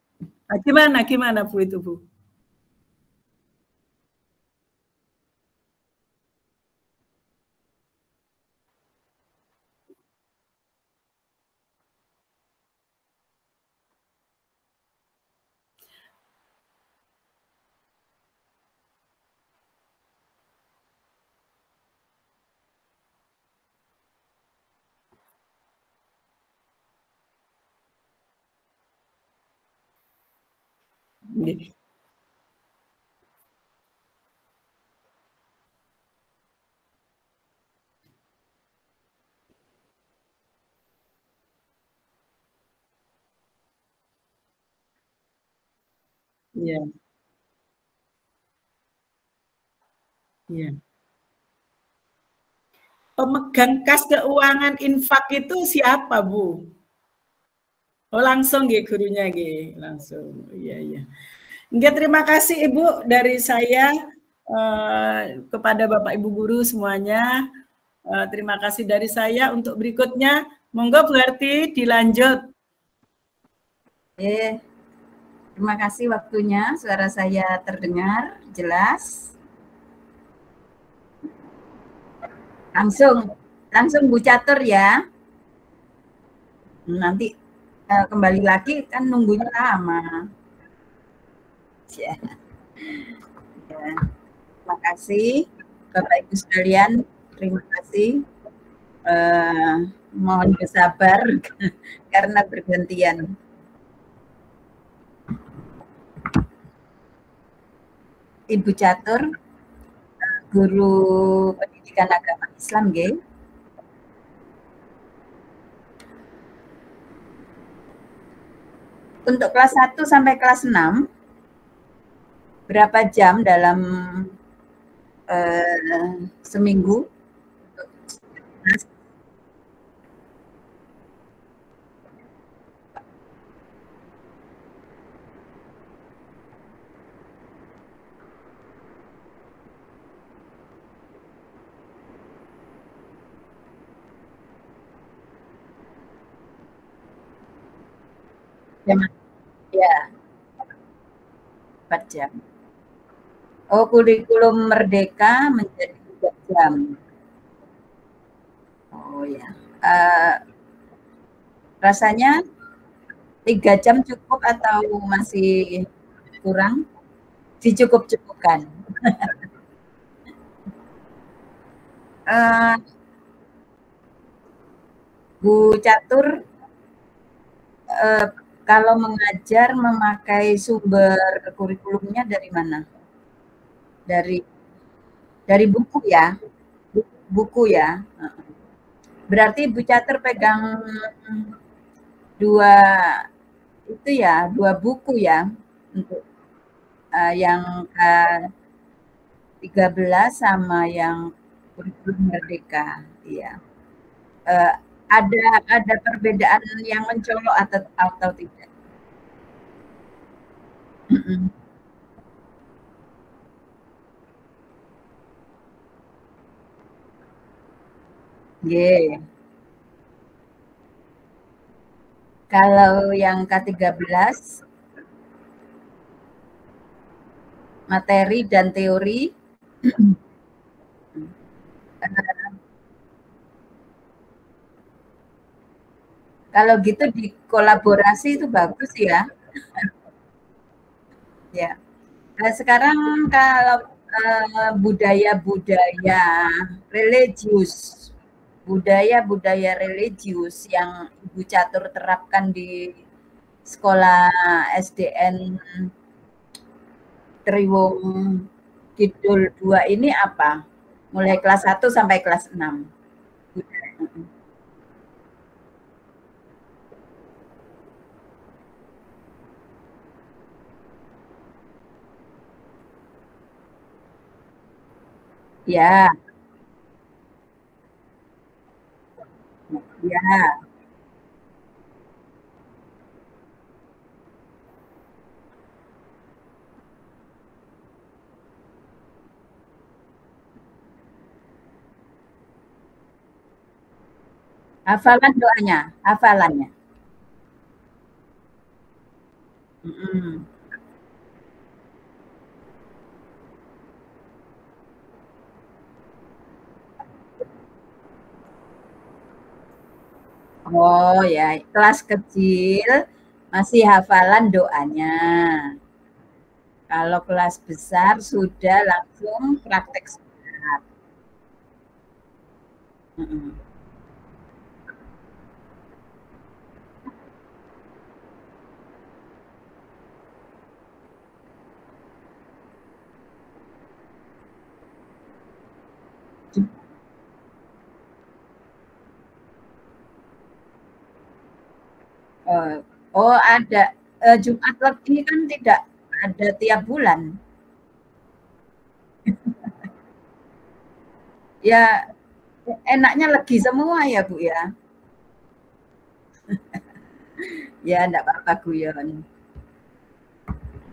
S1: Nah, gimana Bu itu Bu? Iya, iya. Pemegang kas keuangan infak itu siapa, Bu? Oh, langsung nggih gurunya nggih, langsung. Iya, iya. Nggih, terima kasih Ibu dari saya kepada Bapak Ibu guru semuanya. Terima kasih dari saya. Untuk berikutnya, monggo Bu Harti dilanjut.
S2: Terima kasih waktunya. Suara saya terdengar jelas. Langsung Bu Catur ya. Nanti kembali lagi kan nunggunya lama. Ya. Terima kasih Bapak Ibu sekalian. Terima kasih. Mohon bersabar karena bergantian. Ibu Catur, guru pendidikan agama Islam, nggih. Untuk kelas 1 sampai kelas 6, berapa jam dalam seminggu? Ya, 4 jam. Oh, kurikulum Merdeka menjadi 3 jam. Oh ya. Rasanya 3 jam cukup atau masih kurang? Dicukup-cukupkan. Bu Catur, kalau mengajar memakai sumber kurikulumnya dari mana? Dari buku ya? Buku ya? Berarti Bu Catur pegang dua itu ya, 2 buku ya untuk yang K13 sama yang kurikulum Merdeka. Iya. Ada perbedaan yang mencolok atau tidak? Yeah. Kalau yang K13 materi dan teori kalau gitu dikolaborasi itu bagus ya. Ya. Nah, sekarang kalau budaya-budaya religius, budaya-budaya religius yang Ibu Catur terapkan di sekolah SDN Triwung Kidul 2 ini apa? Mulai kelas 1 sampai kelas 6. Ya. Ya. Hafalan doanya, hafalannya. Mm-mm. Oh ya, kelas kecil masih hafalan doanya. Kalau kelas besar sudah langsung praktek sunat. Mm-mm. Eh, oh ada Jumat Legi kan tidak ada tiap bulan. Ya enaknya legi semua ya Bu ya. Ya enggak apa-apa guyon.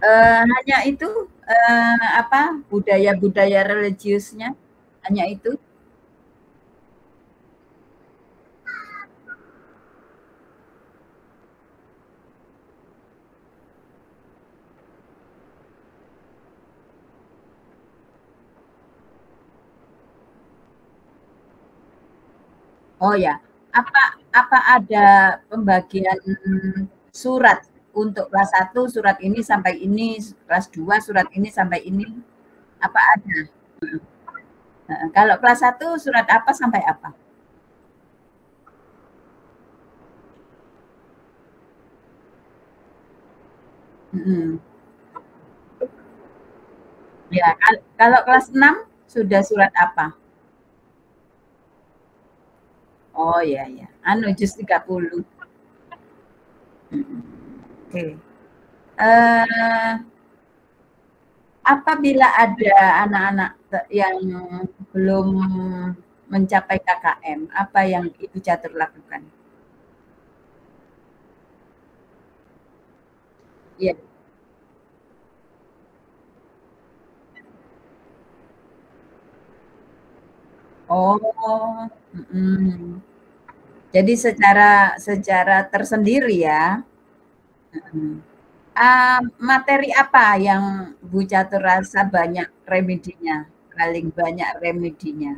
S2: Hanya itu apa budaya-budaya religiusnya hanya itu. Oh ya, apa apa ada pembagian surat untuk kelas satu surat ini sampai ini, kelas 2 surat ini sampai ini, apa ada? Kalau kelas satu surat apa sampai apa? Mhm. Ya, kalau kelas 6 sudah surat apa? Oh ya ya, anu juz 30. Mhm. Oke. Eh, apabila ada anak-anak yang belum mencapai KKM, apa yang Ibu Catur lakukan? Iya. Oh, mhm. Jadi secara secara tersendiri ya? Mhm. Materi apa yang Bu Catur rasa banyak remedinya, paling banyak remedinya?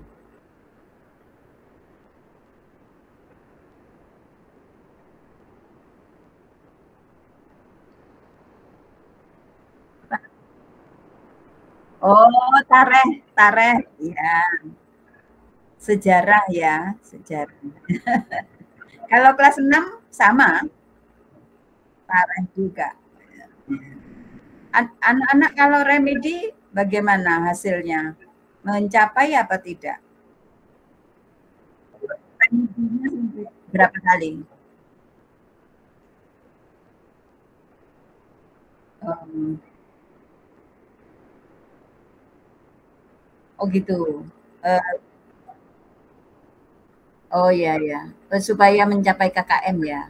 S2: Oh, tareh tareh, iya, sejarah ya, sejarah. Kalau kelas 6 sama, tareh juga. Anak-anak kalau remedi bagaimana hasilnya? Mencapai apa tidak? Remedinya sampai berapa kali? Oh, oh gitu. Eh, oh ya ya, supaya mencapai KKM ya.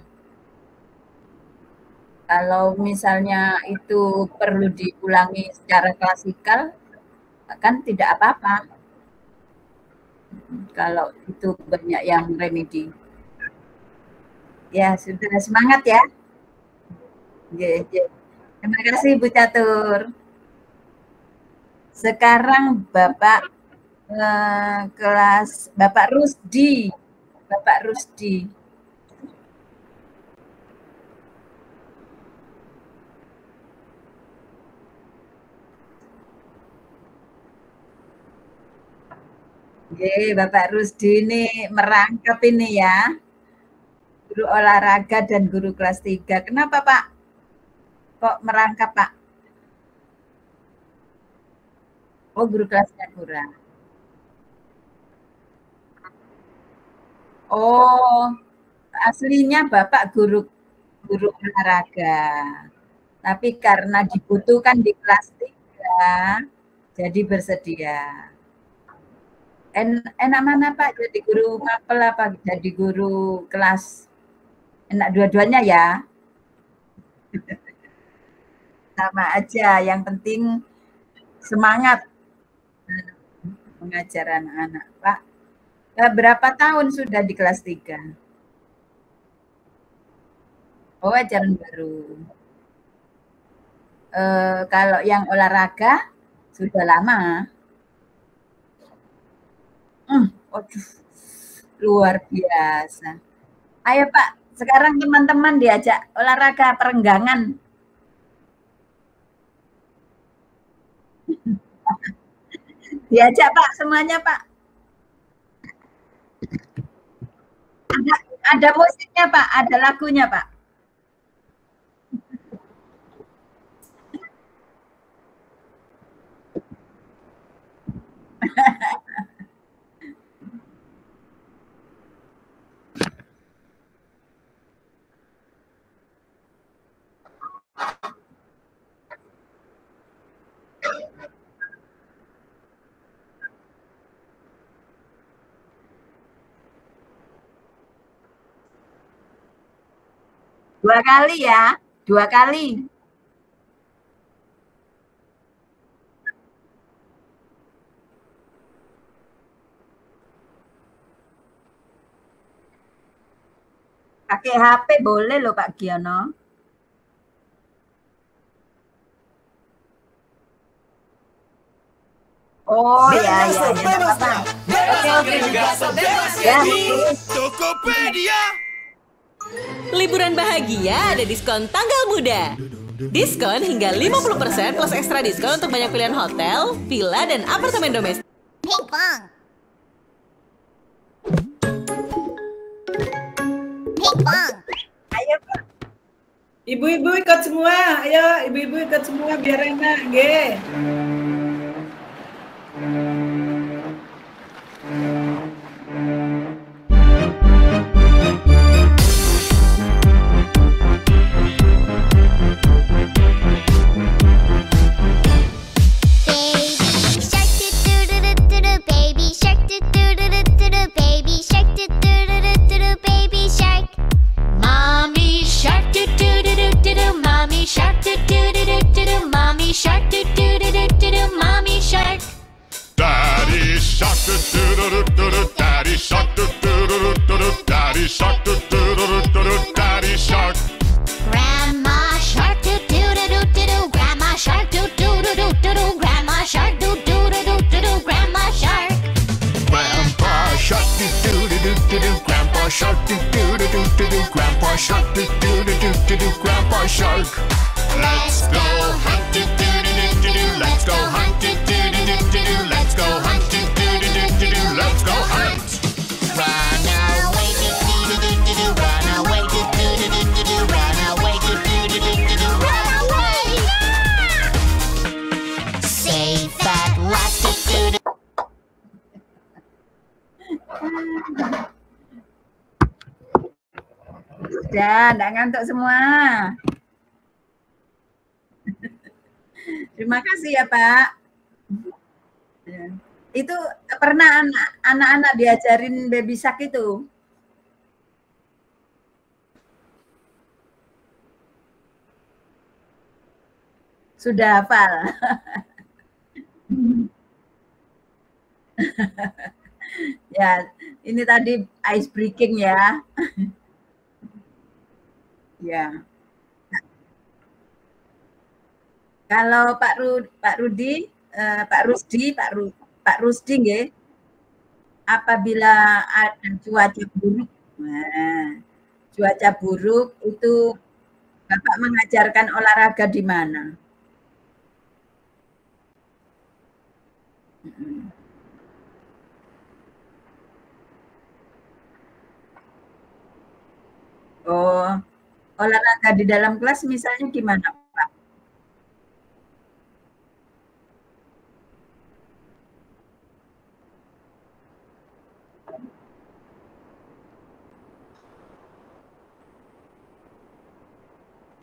S2: Kalau misalnya itu perlu diulangi secara klasikal, kan tidak apa-apa. Kalau itu banyak yang remedi. Ya sudah semangat ya. Oke, oke. Terima kasih Bu Catur. Sekarang Bapak kelas Bapak Rusdi. Bapak Rusdi. Oke, Bapak Rusdi ini merangkap ini ya, guru olahraga dan guru kelas 3. Kenapa Pak? Kok merangkap Pak? Oh, guru kelasnya kurang. Oh, aslinya Bapak guru guru olahraga. Tapi karena dibutuhkan di kelas 3, jadi bersedia. Enak mana Pak? Jadi guru mapel apa jadi guru kelas? Enak dua-duanya ya? Sama aja, yang penting semangat mengajar anak-anak. Pak, berapa tahun sudah di kelas 3? Oh, ajaran baru. Kalau yang olahraga sudah lama. Waduh, luar biasa. Ayo Pak, sekarang teman-teman diajak olahraga perenggangan. Diajak Pak, semuanya Pak. Ada musiknya Pak, ada lagunya Pak. Dua kali ya, 2 kali. Pakai HP boleh loh Pak Giono. Oh ya, apa-apa. Oke. Ya.
S3: Tokopedia. Liburan bahagia ada diskon tanggal muda. Diskon hingga 50% plus ekstra diskon untuk banyak pilihan hotel, villa, dan apartemen domestik.
S4: Ping-pong. Ping-pong.
S2: Ayo Pak.
S1: Ibu-ibu ikut semua, ayo ibu-ibu ikut semua biar enak, nggih.
S5: Daddy shark, daddy shark, daddy shark.
S4: Grandma shark do do do do do do. Grandma shark do do do do do do. Grandma shark do do do do do do. Grandma shark.
S5: Grandpa shark do do do do do do. Grandpa shark do do do do do do. Grandpa shark do do do do do do. Grandpa shark. Let's go hunt do do do do do. Let's go hunt do do do do do. Let's go hunt do do do do do. Let's go hunt.
S4: Run away do do do do do do. Run away do do do do do do. Run away do do do do do do. Run away. Safe at last do do do.
S2: Sudah, enggak ngantuk semua. Terima kasih ya Pak. Itu pernah anak-anak diajarin baby shark itu? Sudah hafal? Ya, ini tadi ice breaking ya. Ya. Kalau Pak Rudi, Pak Rusdi nggih, apabila ada cuaca buruk, nah, cuaca buruk itu Bapak mengajarkan olahraga di mana? Oh, olahraga di dalam kelas misalnya gimana Pak?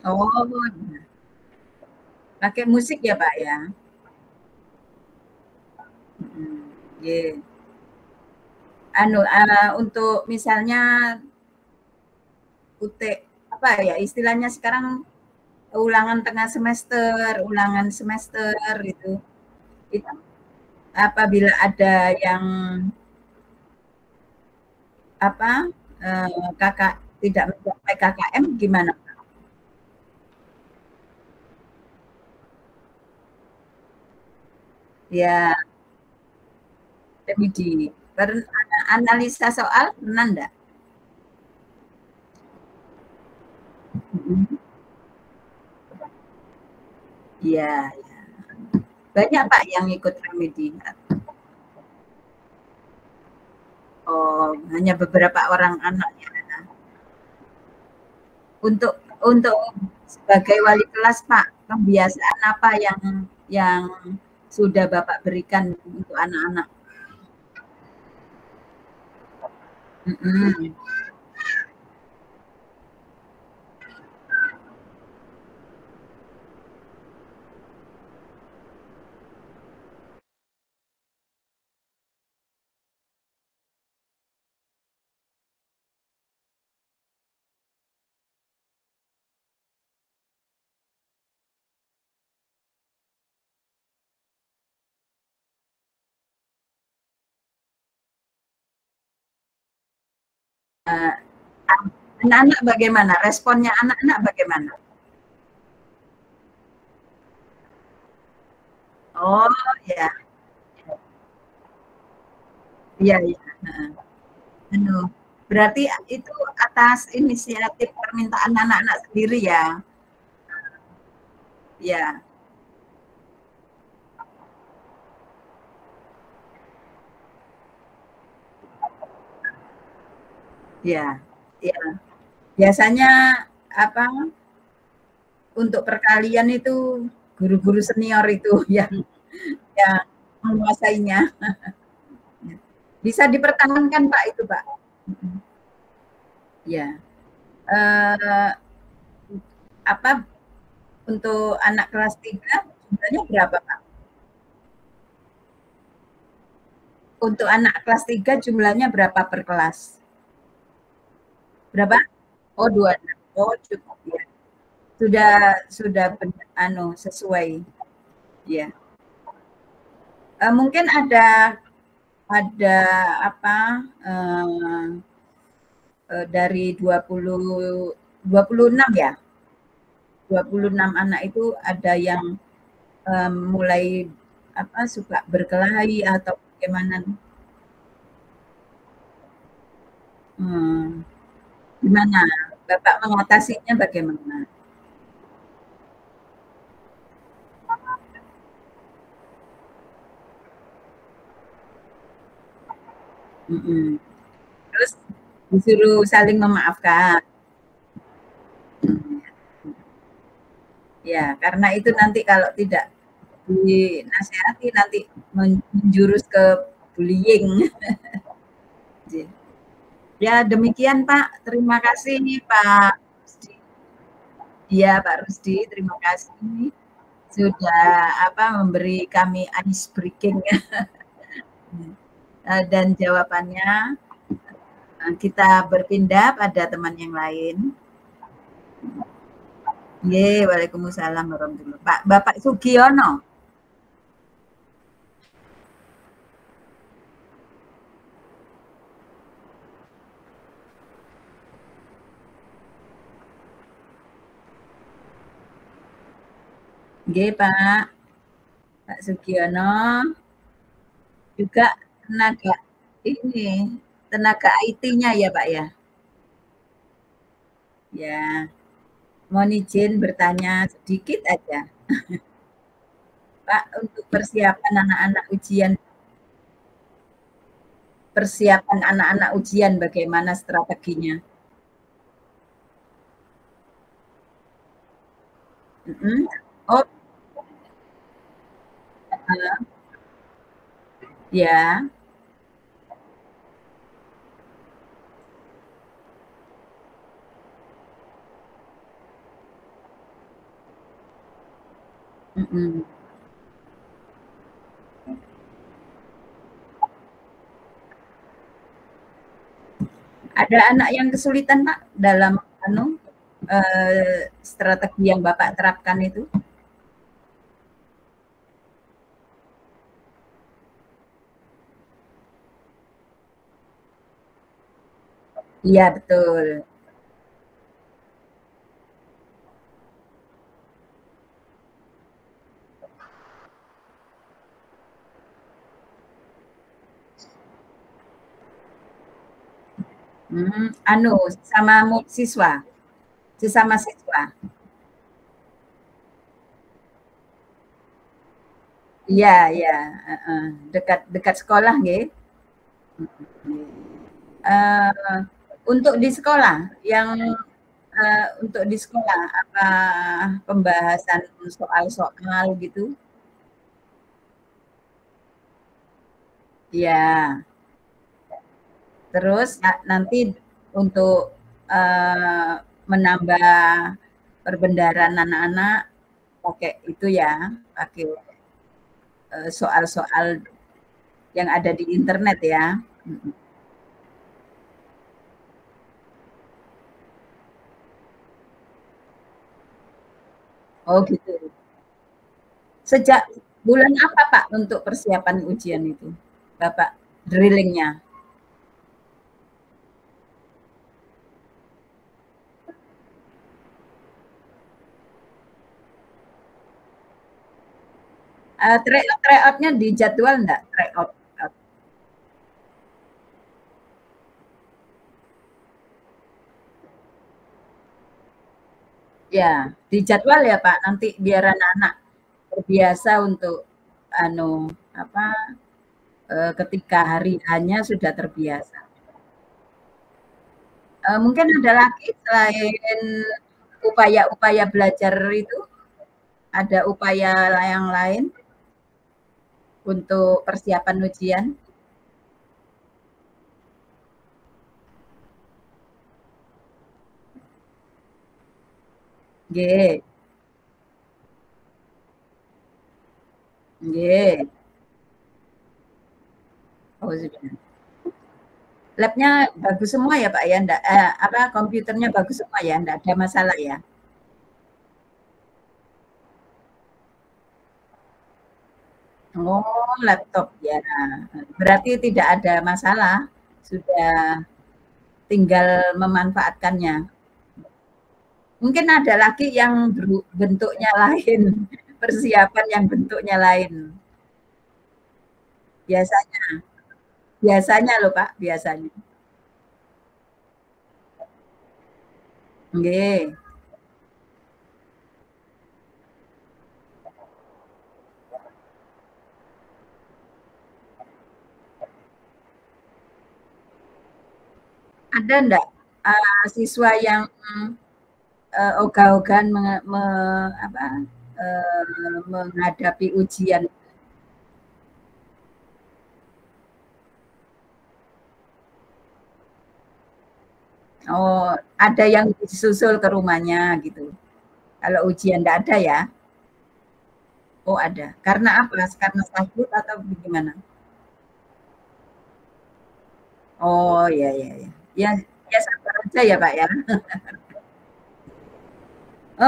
S2: Oh, pakai musik ya Pak ya? Yeah. untuk misalnya UT apa ya istilahnya sekarang ulangan tengah semester, ulangan semester gitu. Itu apabila ada yang kakak tidak mencapai KKM gimana? Ya, remedi. Analisa soal pernah enggak? Iya, ya. Banyak Pak yang ikut remedi. Oh, hanya beberapa orang anak ya. Untuk sebagai wali kelas Pak, kebiasaan apa yang sudah Bapak berikan untuk anak-anak? Mm-mm. Eh, Anak-anak bagaimana? Responnya anak-anak bagaimana? Oh ya, iya iya. Heeh. Berarti itu atas inisiatif permintaan anak-anak sendiri ya? Ya, ya, ya. Biasanya apa untuk perkalian itu guru-guru senior itu yang menguasainya. Bisa dipertahankan Pak itu Pak. Ya. Eh, apa untuk anak kelas 3 jumlahnya berapa Pak? Untuk anak kelas 3 jumlahnya berapa per kelas? Berapa? Oh, 2. Oh, cukup ya. Sudah sesuai. Ya. Mungkin ada apa dari 26 ya. 26 anak itu ada yang mulai suka berkelahi atau bagaimana? Gimana? Bapak mengatasinya bagaimana? Terus disuruh saling memaafkan. Ya, karena itu nanti kalau tidak dinasehati nanti menjurus ke bullying. Ya, demikian Pak. Terima kasih Pak Rusdi. Iya, Pak Rusdi, terima kasih sudah memberi kami ice breaking dan jawabannya. Kita berpindah pada teman yang lain. Ye, waalaikumsalam warahmatullahi wabarakatuh. Bapak Sugiono. Nggih, Pak. Pak Sugiono juga tenaga IT-nya ya, Pak ya. Ya. Mohon izin bertanya sedikit aja. Pak, untuk persiapan anak-anak ujian bagaimana strateginya? Oh, ya. Ada anak yang kesulitan Pak dalam strategi yang Bapak terapkan itu? Iya betul. Sesama siswa. Iya, iya, dekat sekolah nggih. Untuk di sekolah untuk di sekolah apa pembahasan soal-soal gitu? Iya. Terus nanti untuk menambah perbendaharaan anak-anak pakai itu ya, pakai soal-soal yang ada di internet ya. Oh gitu. Sejak bulan apa Pak untuk persiapan ujian itu, Bapak drillingnya? Tryout-nya di jadwal enggak? Tryout. Ya, di jadwal ya Pak. Nanti biar anak-anak terbiasa untuk ketika hari hanya sudah terbiasa. Mungkin ada lagi selain upaya-upaya belajar itu, ada upaya yang lain untuk persiapan ujian? Nggih. Nggih. Oh sudah. Labnya bagus semua ya Pak ya, enggak komputernya bagus semua ya, enggak ada masalah ya? Oh, laptop ya. Berarti tidak ada masalah, sudah tinggal memanfaatkannya. Mungkin ada lagi yang bentuknya lain, persiapan yang bentuknya lain. Biasanya loh Pak, biasanya. Nggih. Ada enggak siswa yang ogah-ogahan menghadapi ujian? Oh, ada yang disusul ke rumahnya gitu. Kalau ujian enggak ada ya? Oh, ada. Karena apa? Karena sakit atau bagaimana? Oh, ya ya ya. Ya sabar aja ya Pak ya.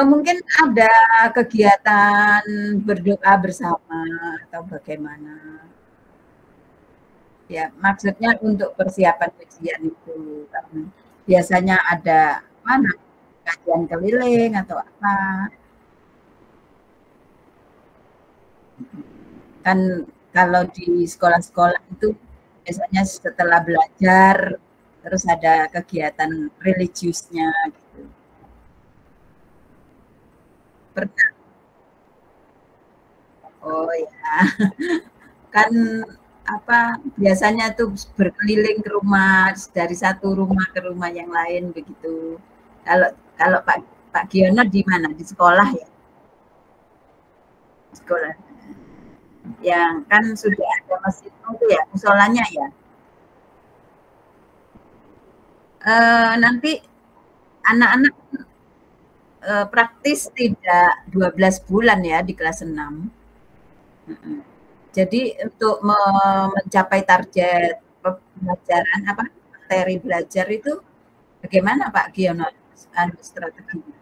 S2: Mungkin ada kegiatan berdoa bersama atau bagaimana? Ya, maksudnya untuk persiapan ujian itu karena biasanya ada mana kajian keliling atau apa? Kan kalau di sekolah-sekolah itu biasanya setelah belajar terus ada kegiatan religiusnya gitu. Pernah? Oh ya, kan biasanya tuh berkeliling ke rumah dari satu rumah ke rumah yang lain begitu. Kalau Pak Giono di mana? Di sekolah ya? Sekolah. Yang kan sudah ada masjid itu ya, musolanya ya. Nanti anak-anak praktis tidak 12 bulan ya di kelas 6. Jadi untuk mencapai target pembelajaran materi belajar itu bagaimana Pak Giono strateginya?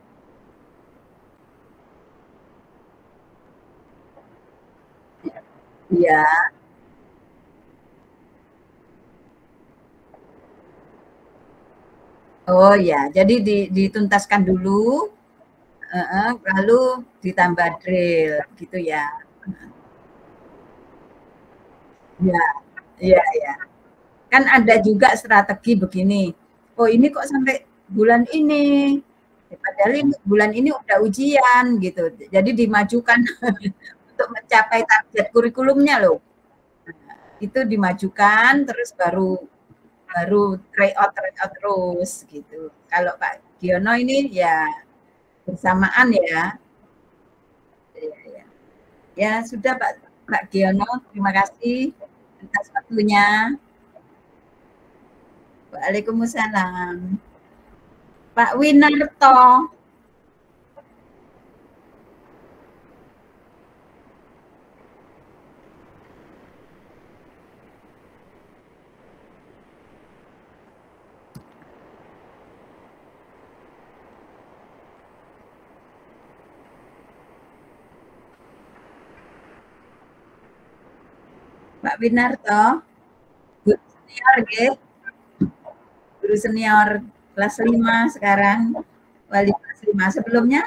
S2: Iya. Oh ya, jadi dituntaskan dulu, lalu ditambah drill gitu ya. Ya, iya ya. Kan ada juga strategi begini. Oh ini kok sampai bulan ini, padahal bulan ini udah ujian gitu. Jadi dimajukan untuk mencapai target kurikulumnya loh. Itu dimajukan terus baru tryout terus gitu. Kalau Pak Giono ini ya bersamaan ya. Ya sudah Pak Giono, terima kasih atas waktunya. Waalaikumsalam. Pak Winarto. Pak Winarto, guru senior nggih. Guru senior kelas 5 sekarang, wali kelas 5. Sebelumnya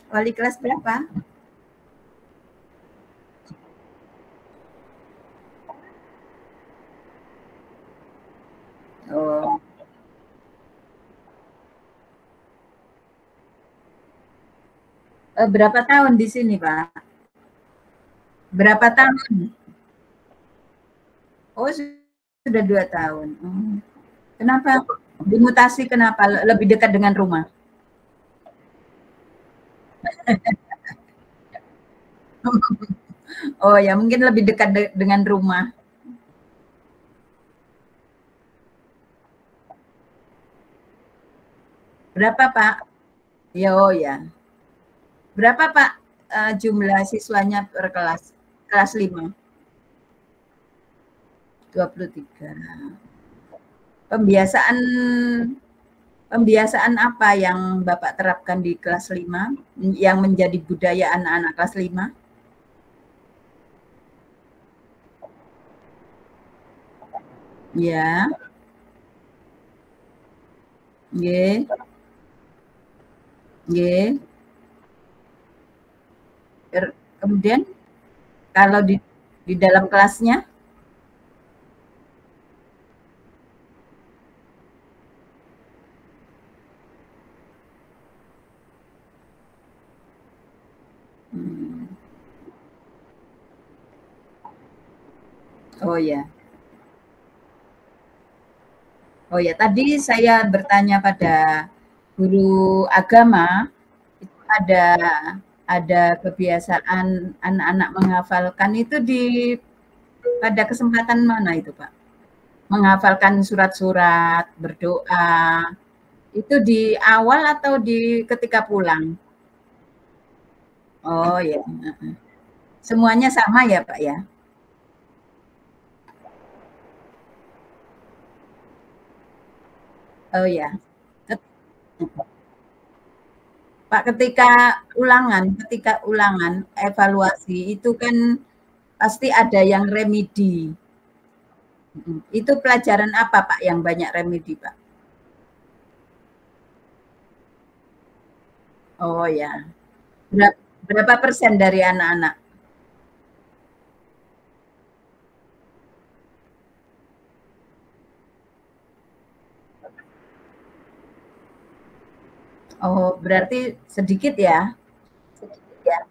S2: wali kelas berapa? Oh. Berapa tahun di sini, Pak? Berapa tahun? Oh, sudah 2 tahun. Kenapa dimutasi? Kenapa lebih dekat dengan rumah? Oh ya, mungkin lebih dekat dengan rumah. Berapa Pak? Ya, oh ya. Berapa Pak jumlah siswanya per kelas? Kelas 5. 23. Pembiasaan apa yang Bapak terapkan di kelas 5 yang menjadi budaya anak-anak kelas 5? Ya. Nggih. Nggih. Kemudian kalau di dalam kelasnya? Oh ya. Oh ya, tadi saya bertanya pada guru agama, itu ada kebiasaan anak-anak menghafalkan itu pada kesempatan mana itu Pak? Menghafalkan surat-surat, berdoa, itu di awal atau ketika pulang? Oh ya, semuanya sama ya Pak ya? Oh ya. Pak, ketika ulangan evaluasi itu kan pasti ada yang remedi. Itu pelajaran apa Pak yang banyak remedi Pak? Oh ya. Berapa persen dari anak-anak? Oh, berarti sedikit ya? Sedikit ya.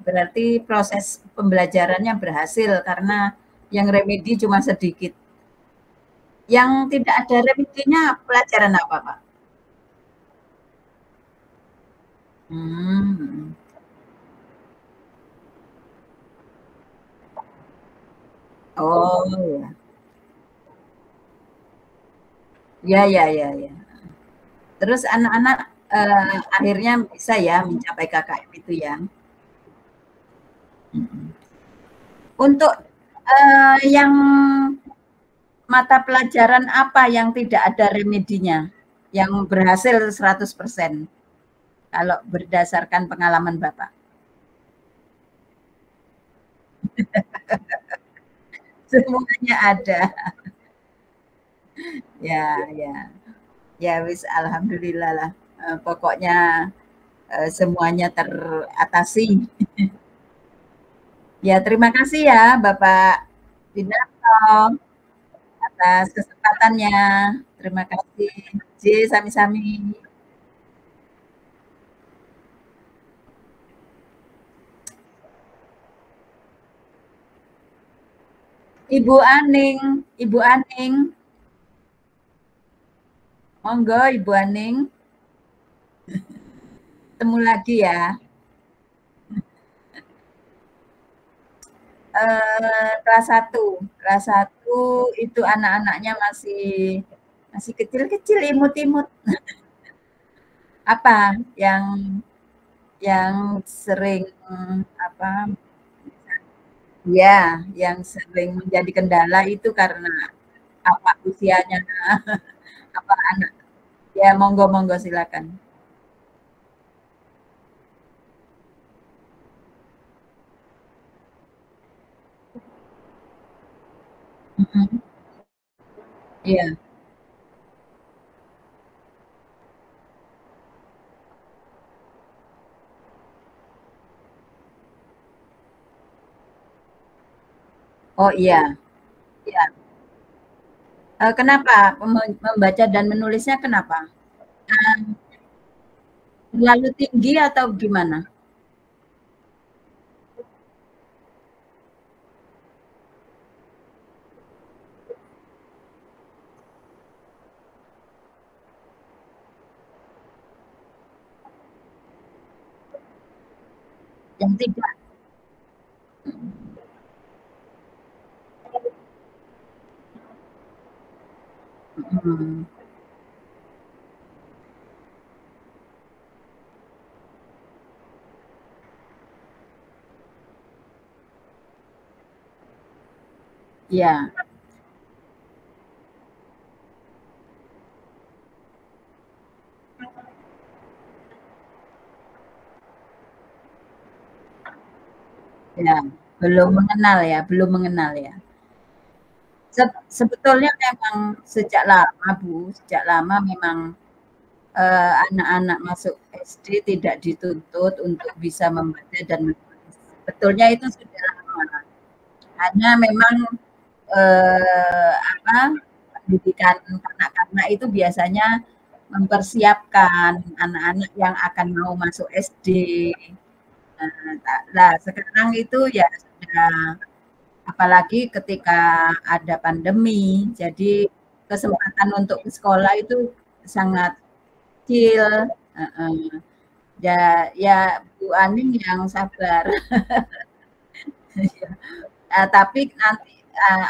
S2: Berarti proses pembelajarannya berhasil karena yang remedi cuma sedikit. Yang tidak ada remedinya pelajaran apa, Pak? Oh ya. Ya. Terus anak-anak akhirnya bisa ya mencapai KKM itu ya. Untuk yang mata pelajaran apa yang tidak ada remedinya, yang berhasil 100%, kalau berdasarkan pengalaman Bapak? Semuanya ada. Ya, ya. Ya wis, alhamdulillah lah. Pokoknya semuanya teratasi. Ya, terima kasih ya Bapak Winarto atas kesempatannya. Terima kasih. Sami-sami. Ibu Aning, Ibu Aning. Monggo Ibu Aning. Ketemu lagi ya. Kelas 1. Kelas 1 itu anak-anaknya masih kecil-kecil, imut-imut. Apa yang sering apa? Ya, yang sering menjadi kendala itu karena apa usianya, apa anak. Ya, monggo silakan. Iya. Oh iya. Iya. Kenapa membaca dan menulisnya kenapa? Terlalu tinggi atau gimana? Yang tidak. Hmm. Ya. Ya, belum mengenal ya. Sebetulnya memang sejak lama Bu, sejak lama memang anak-anak masuk SD tidak dituntut untuk bisa membaca dan menulis. Sebetulnya itu sudah lama. Hanya memang pendidikan kanak-kanak itu biasanya mempersiapkan anak-anak yang akan mau masuk SD. Nah, sekarang itu ya sudah, apalagi ketika ada pandemi, jadi kesempatan untuk ke sekolah itu sangat kecil. Ya Bu Aning yang sabar. Tapi nanti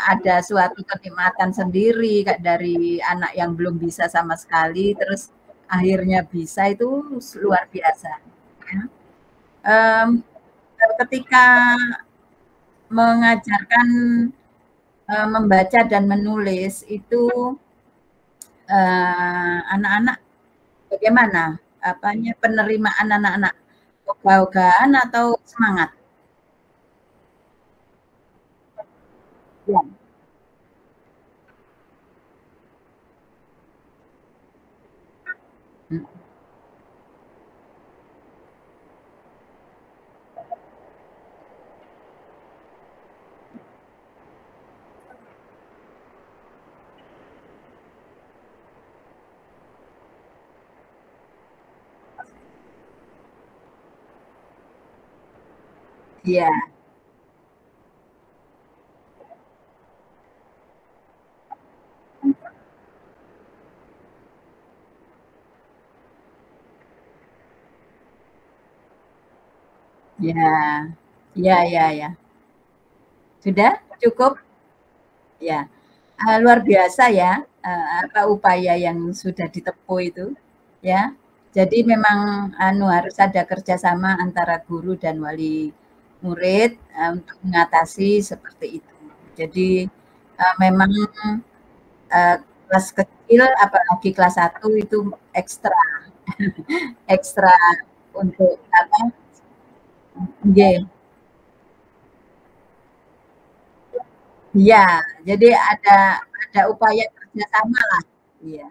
S2: ada suatu kenikmatan sendiri dari anak yang belum bisa sama sekali, terus akhirnya bisa, itu luar biasa. Ya. Ketika mengajarkan membaca dan menulis itu anak-anak bagaimana penerimaan anak-anak, ogah-ogahan atau semangat? Ya. Iya. Ya. Sudah cukup? Ya. Luar biasa ya, upaya yang sudah ditempuh itu, ya. Jadi memang harus ada kerjasama antara guru dan wali murid untuk mengatasi seperti itu. Jadi memang kelas kecil apalagi kelas 1 itu ekstra ekstra untuk apa? Nggih. Iya, jadi ada upaya kerjasama lah. Iya.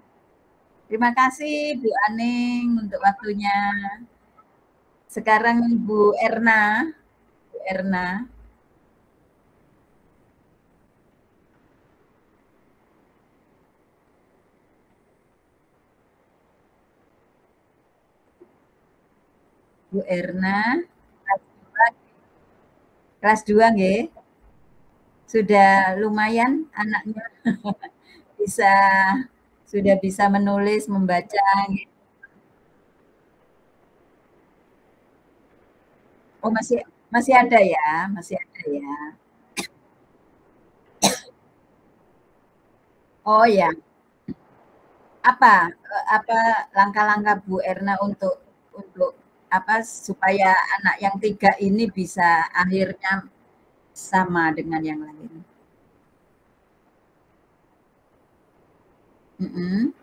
S2: Terima kasih Bu Aning untuk waktunya. Sekarang Bu Erna. Bu Erna. Bu Erna, kelas 2 nggih. Sudah lumayan anaknya bisa sudah bisa menulis, membaca. Oh masih ada ya, masih ada ya. Oh ya, apa langkah-langkah Bu Erna untuk apa supaya anak yang 3 ini bisa akhirnya sama dengan yang lain? Mhm.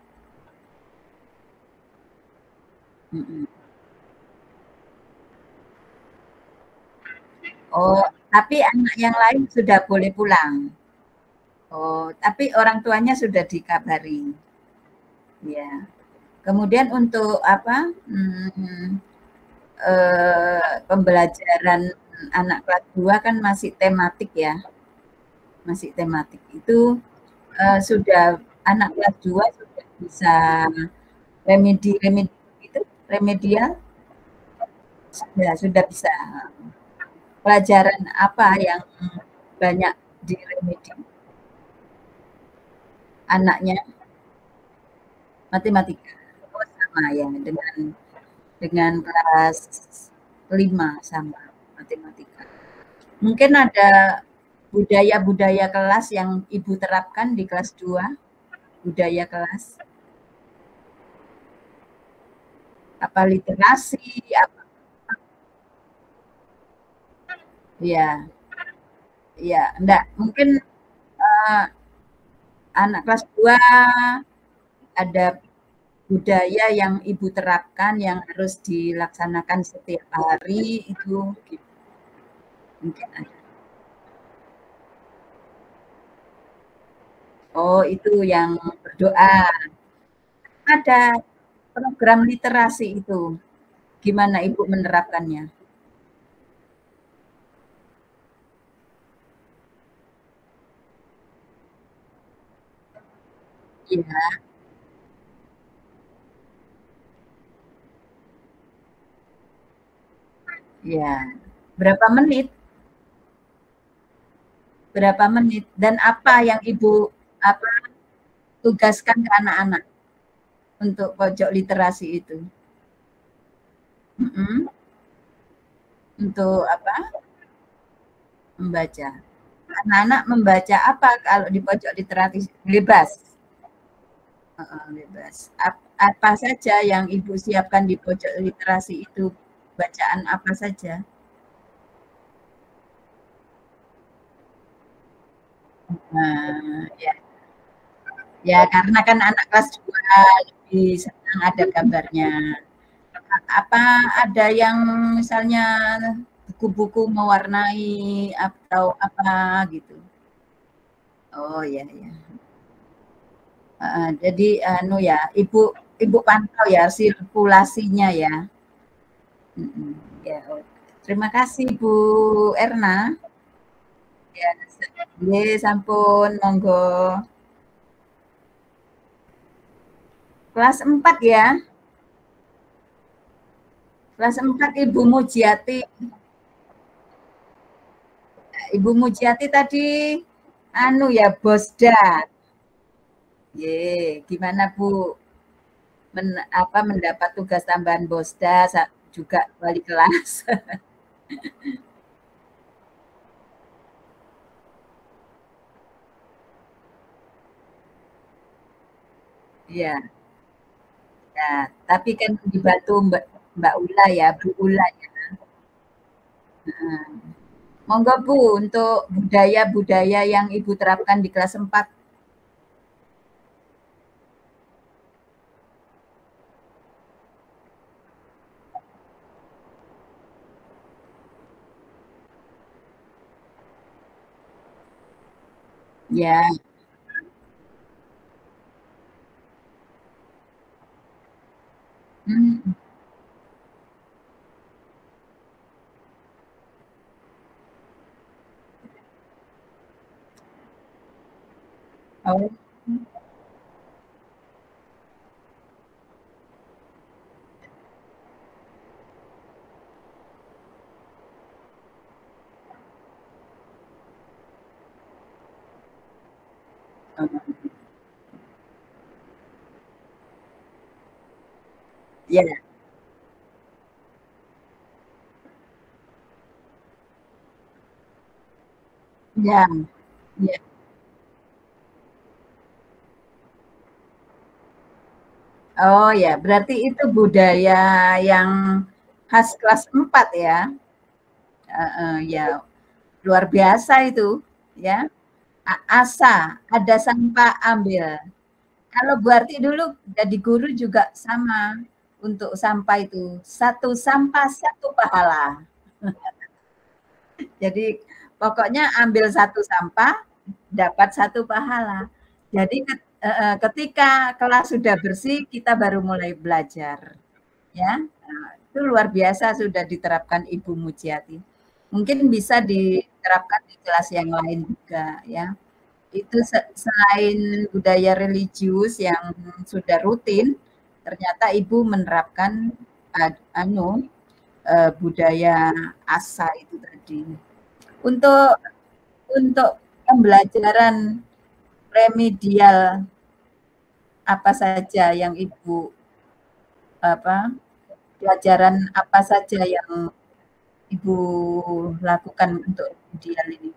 S2: Mhm. Oh, tapi anak yang lain sudah boleh pulang? Oh, tapi orang tuanya sudah dikabari? Ya. Kemudian untuk apa, pembelajaran anak kelas 2 kan masih tematik ya, masih tematik. Itu, sudah anak kelas 2 sudah bisa remedial itu, remedial? Sudah bisa. Pelajaran apa yang banyak diremedi anaknya? Matematika. Oh, sama ya dengan kelas 5 sama matematika. Mungkin ada budaya-budaya kelas yang Ibu terapkan di kelas 2? Budaya kelas? Apa literasi, apa? Iya. Iya, enggak, mungkin anak kelas 2 ada budaya yang Ibu terapkan yang harus dilaksanakan setiap hari itu gitu. Mungkin ada. Oh, itu yang berdoa. Ada program literasi itu. Gimana Ibu menerapkannya? Iya. Iya. Berapa menit? Berapa menit? Dan apa yang Ibu apa tugaskan ke anak-anak untuk pojok literasi itu? Mhm. Untuk apa? Membaca. Anak-anak membaca apa kalau di pojok literasi? Bebas. Bebas. Apa saja yang Ibu siapkan di pojok literasi itu? Bacaan apa saja? Nah, ya. Ya, karena kan anak kelas 2 lebih senang ada gambarnya. Apa ada yang misalnya buku-buku mewarnai atau apa gitu? Oh, ya ya. Jadi anu ya, Ibu pantau ya sirkulasinya ya? Ya, terima kasih Bu Erna. Ya, nggih sampun, monggo. Kelas 4 ya? Kelas 4 Ibu Mujiati. Ibu Mujiati tadi anu ya, Bosda. Ye, gimana Bu? Mendapat tugas tambahan Bosda juga wali kelas. Iya. Ya, tapi kan dibantu Mbak Ula ya, Bu Ula ya. Monggo Bu, untuk budaya-budaya yang Ibu terapkan di kelas 4. Ya. Hmm. Oh. Ya, ya, ya. Oh ya, berarti itu budaya yang khas kelas 4 ya? Ya, luar biasa itu, ya. Asa, ada sampah ambil. Kalau Bu Arti dulu jadi guru juga sama untuk sampah itu, satu sampah satu pahala. Jadi pokoknya ambil satu sampah dapat satu pahala. Jadi ketika kelas sudah bersih kita baru mulai belajar, ya. Nah, itu luar biasa sudah diterapkan Ibu Mujiati. Mungkin bisa diterapkan di kelas yang lain juga, ya. Itu selain budaya religius yang sudah rutin, ternyata Ibu menerapkan budaya asa itu tadi. Untuk pembelajaran remedial apa saja yang Ibu pelajaran apa saja yang Ibu lakukan untuk remedial ini?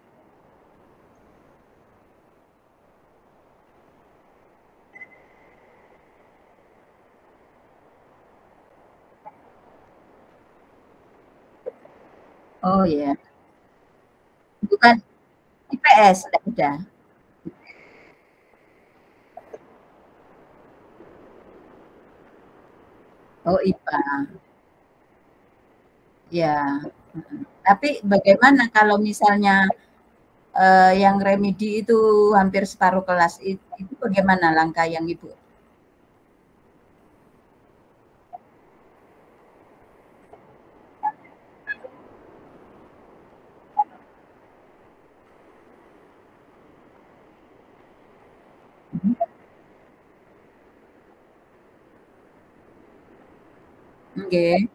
S2: Oh ya, bukan IPS udah. Oh IPA. Ya. Tapi bagaimana kalau misalnya yang remedi itu hampir separuh kelas, itu bagaimana langkah yang Ibu? Oke.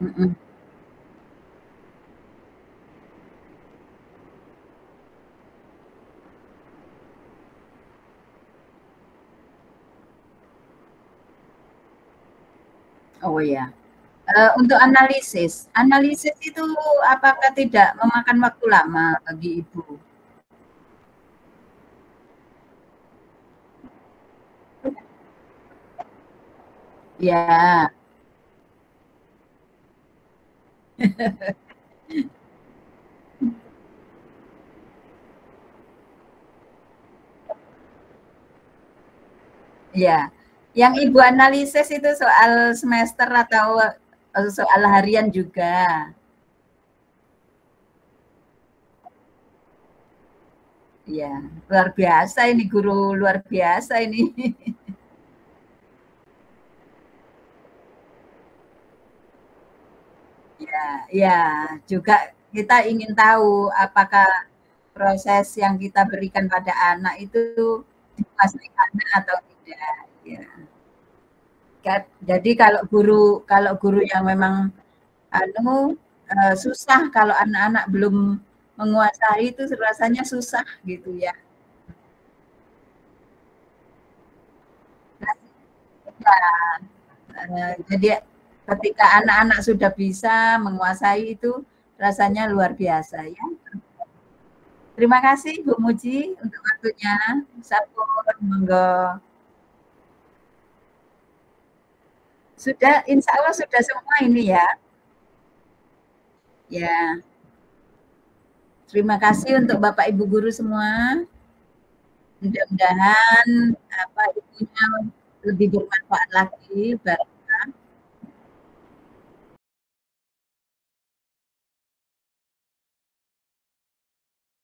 S2: Mm-mm. Oh ya. Untuk analisis itu apakah tidak memakan waktu lama bagi Ibu? Ya, ya. Yang Ibu analisis itu soal semester atau soal harian juga? Ya, luar biasa ini guru luar biasa ini. Ya, ya, juga kita ingin tahu apakah proses yang kita berikan pada anak itu dikuasai anak atau tidak. Ya. Jadi kalau guru yang memang susah kalau anak-anak belum menguasai itu rasanya susah gitu ya. Jadi ketika anak-anak sudah bisa menguasai itu rasanya luar biasa ya. Terima kasih Bu Muji untuk waktunya. Sampun, monggo. Sudah, insya Allah sudah semua ini ya. Ya. Terima kasih untuk Bapak Ibu guru semua. Mudah-mudahan ibunya lebih bermanfaat lagi.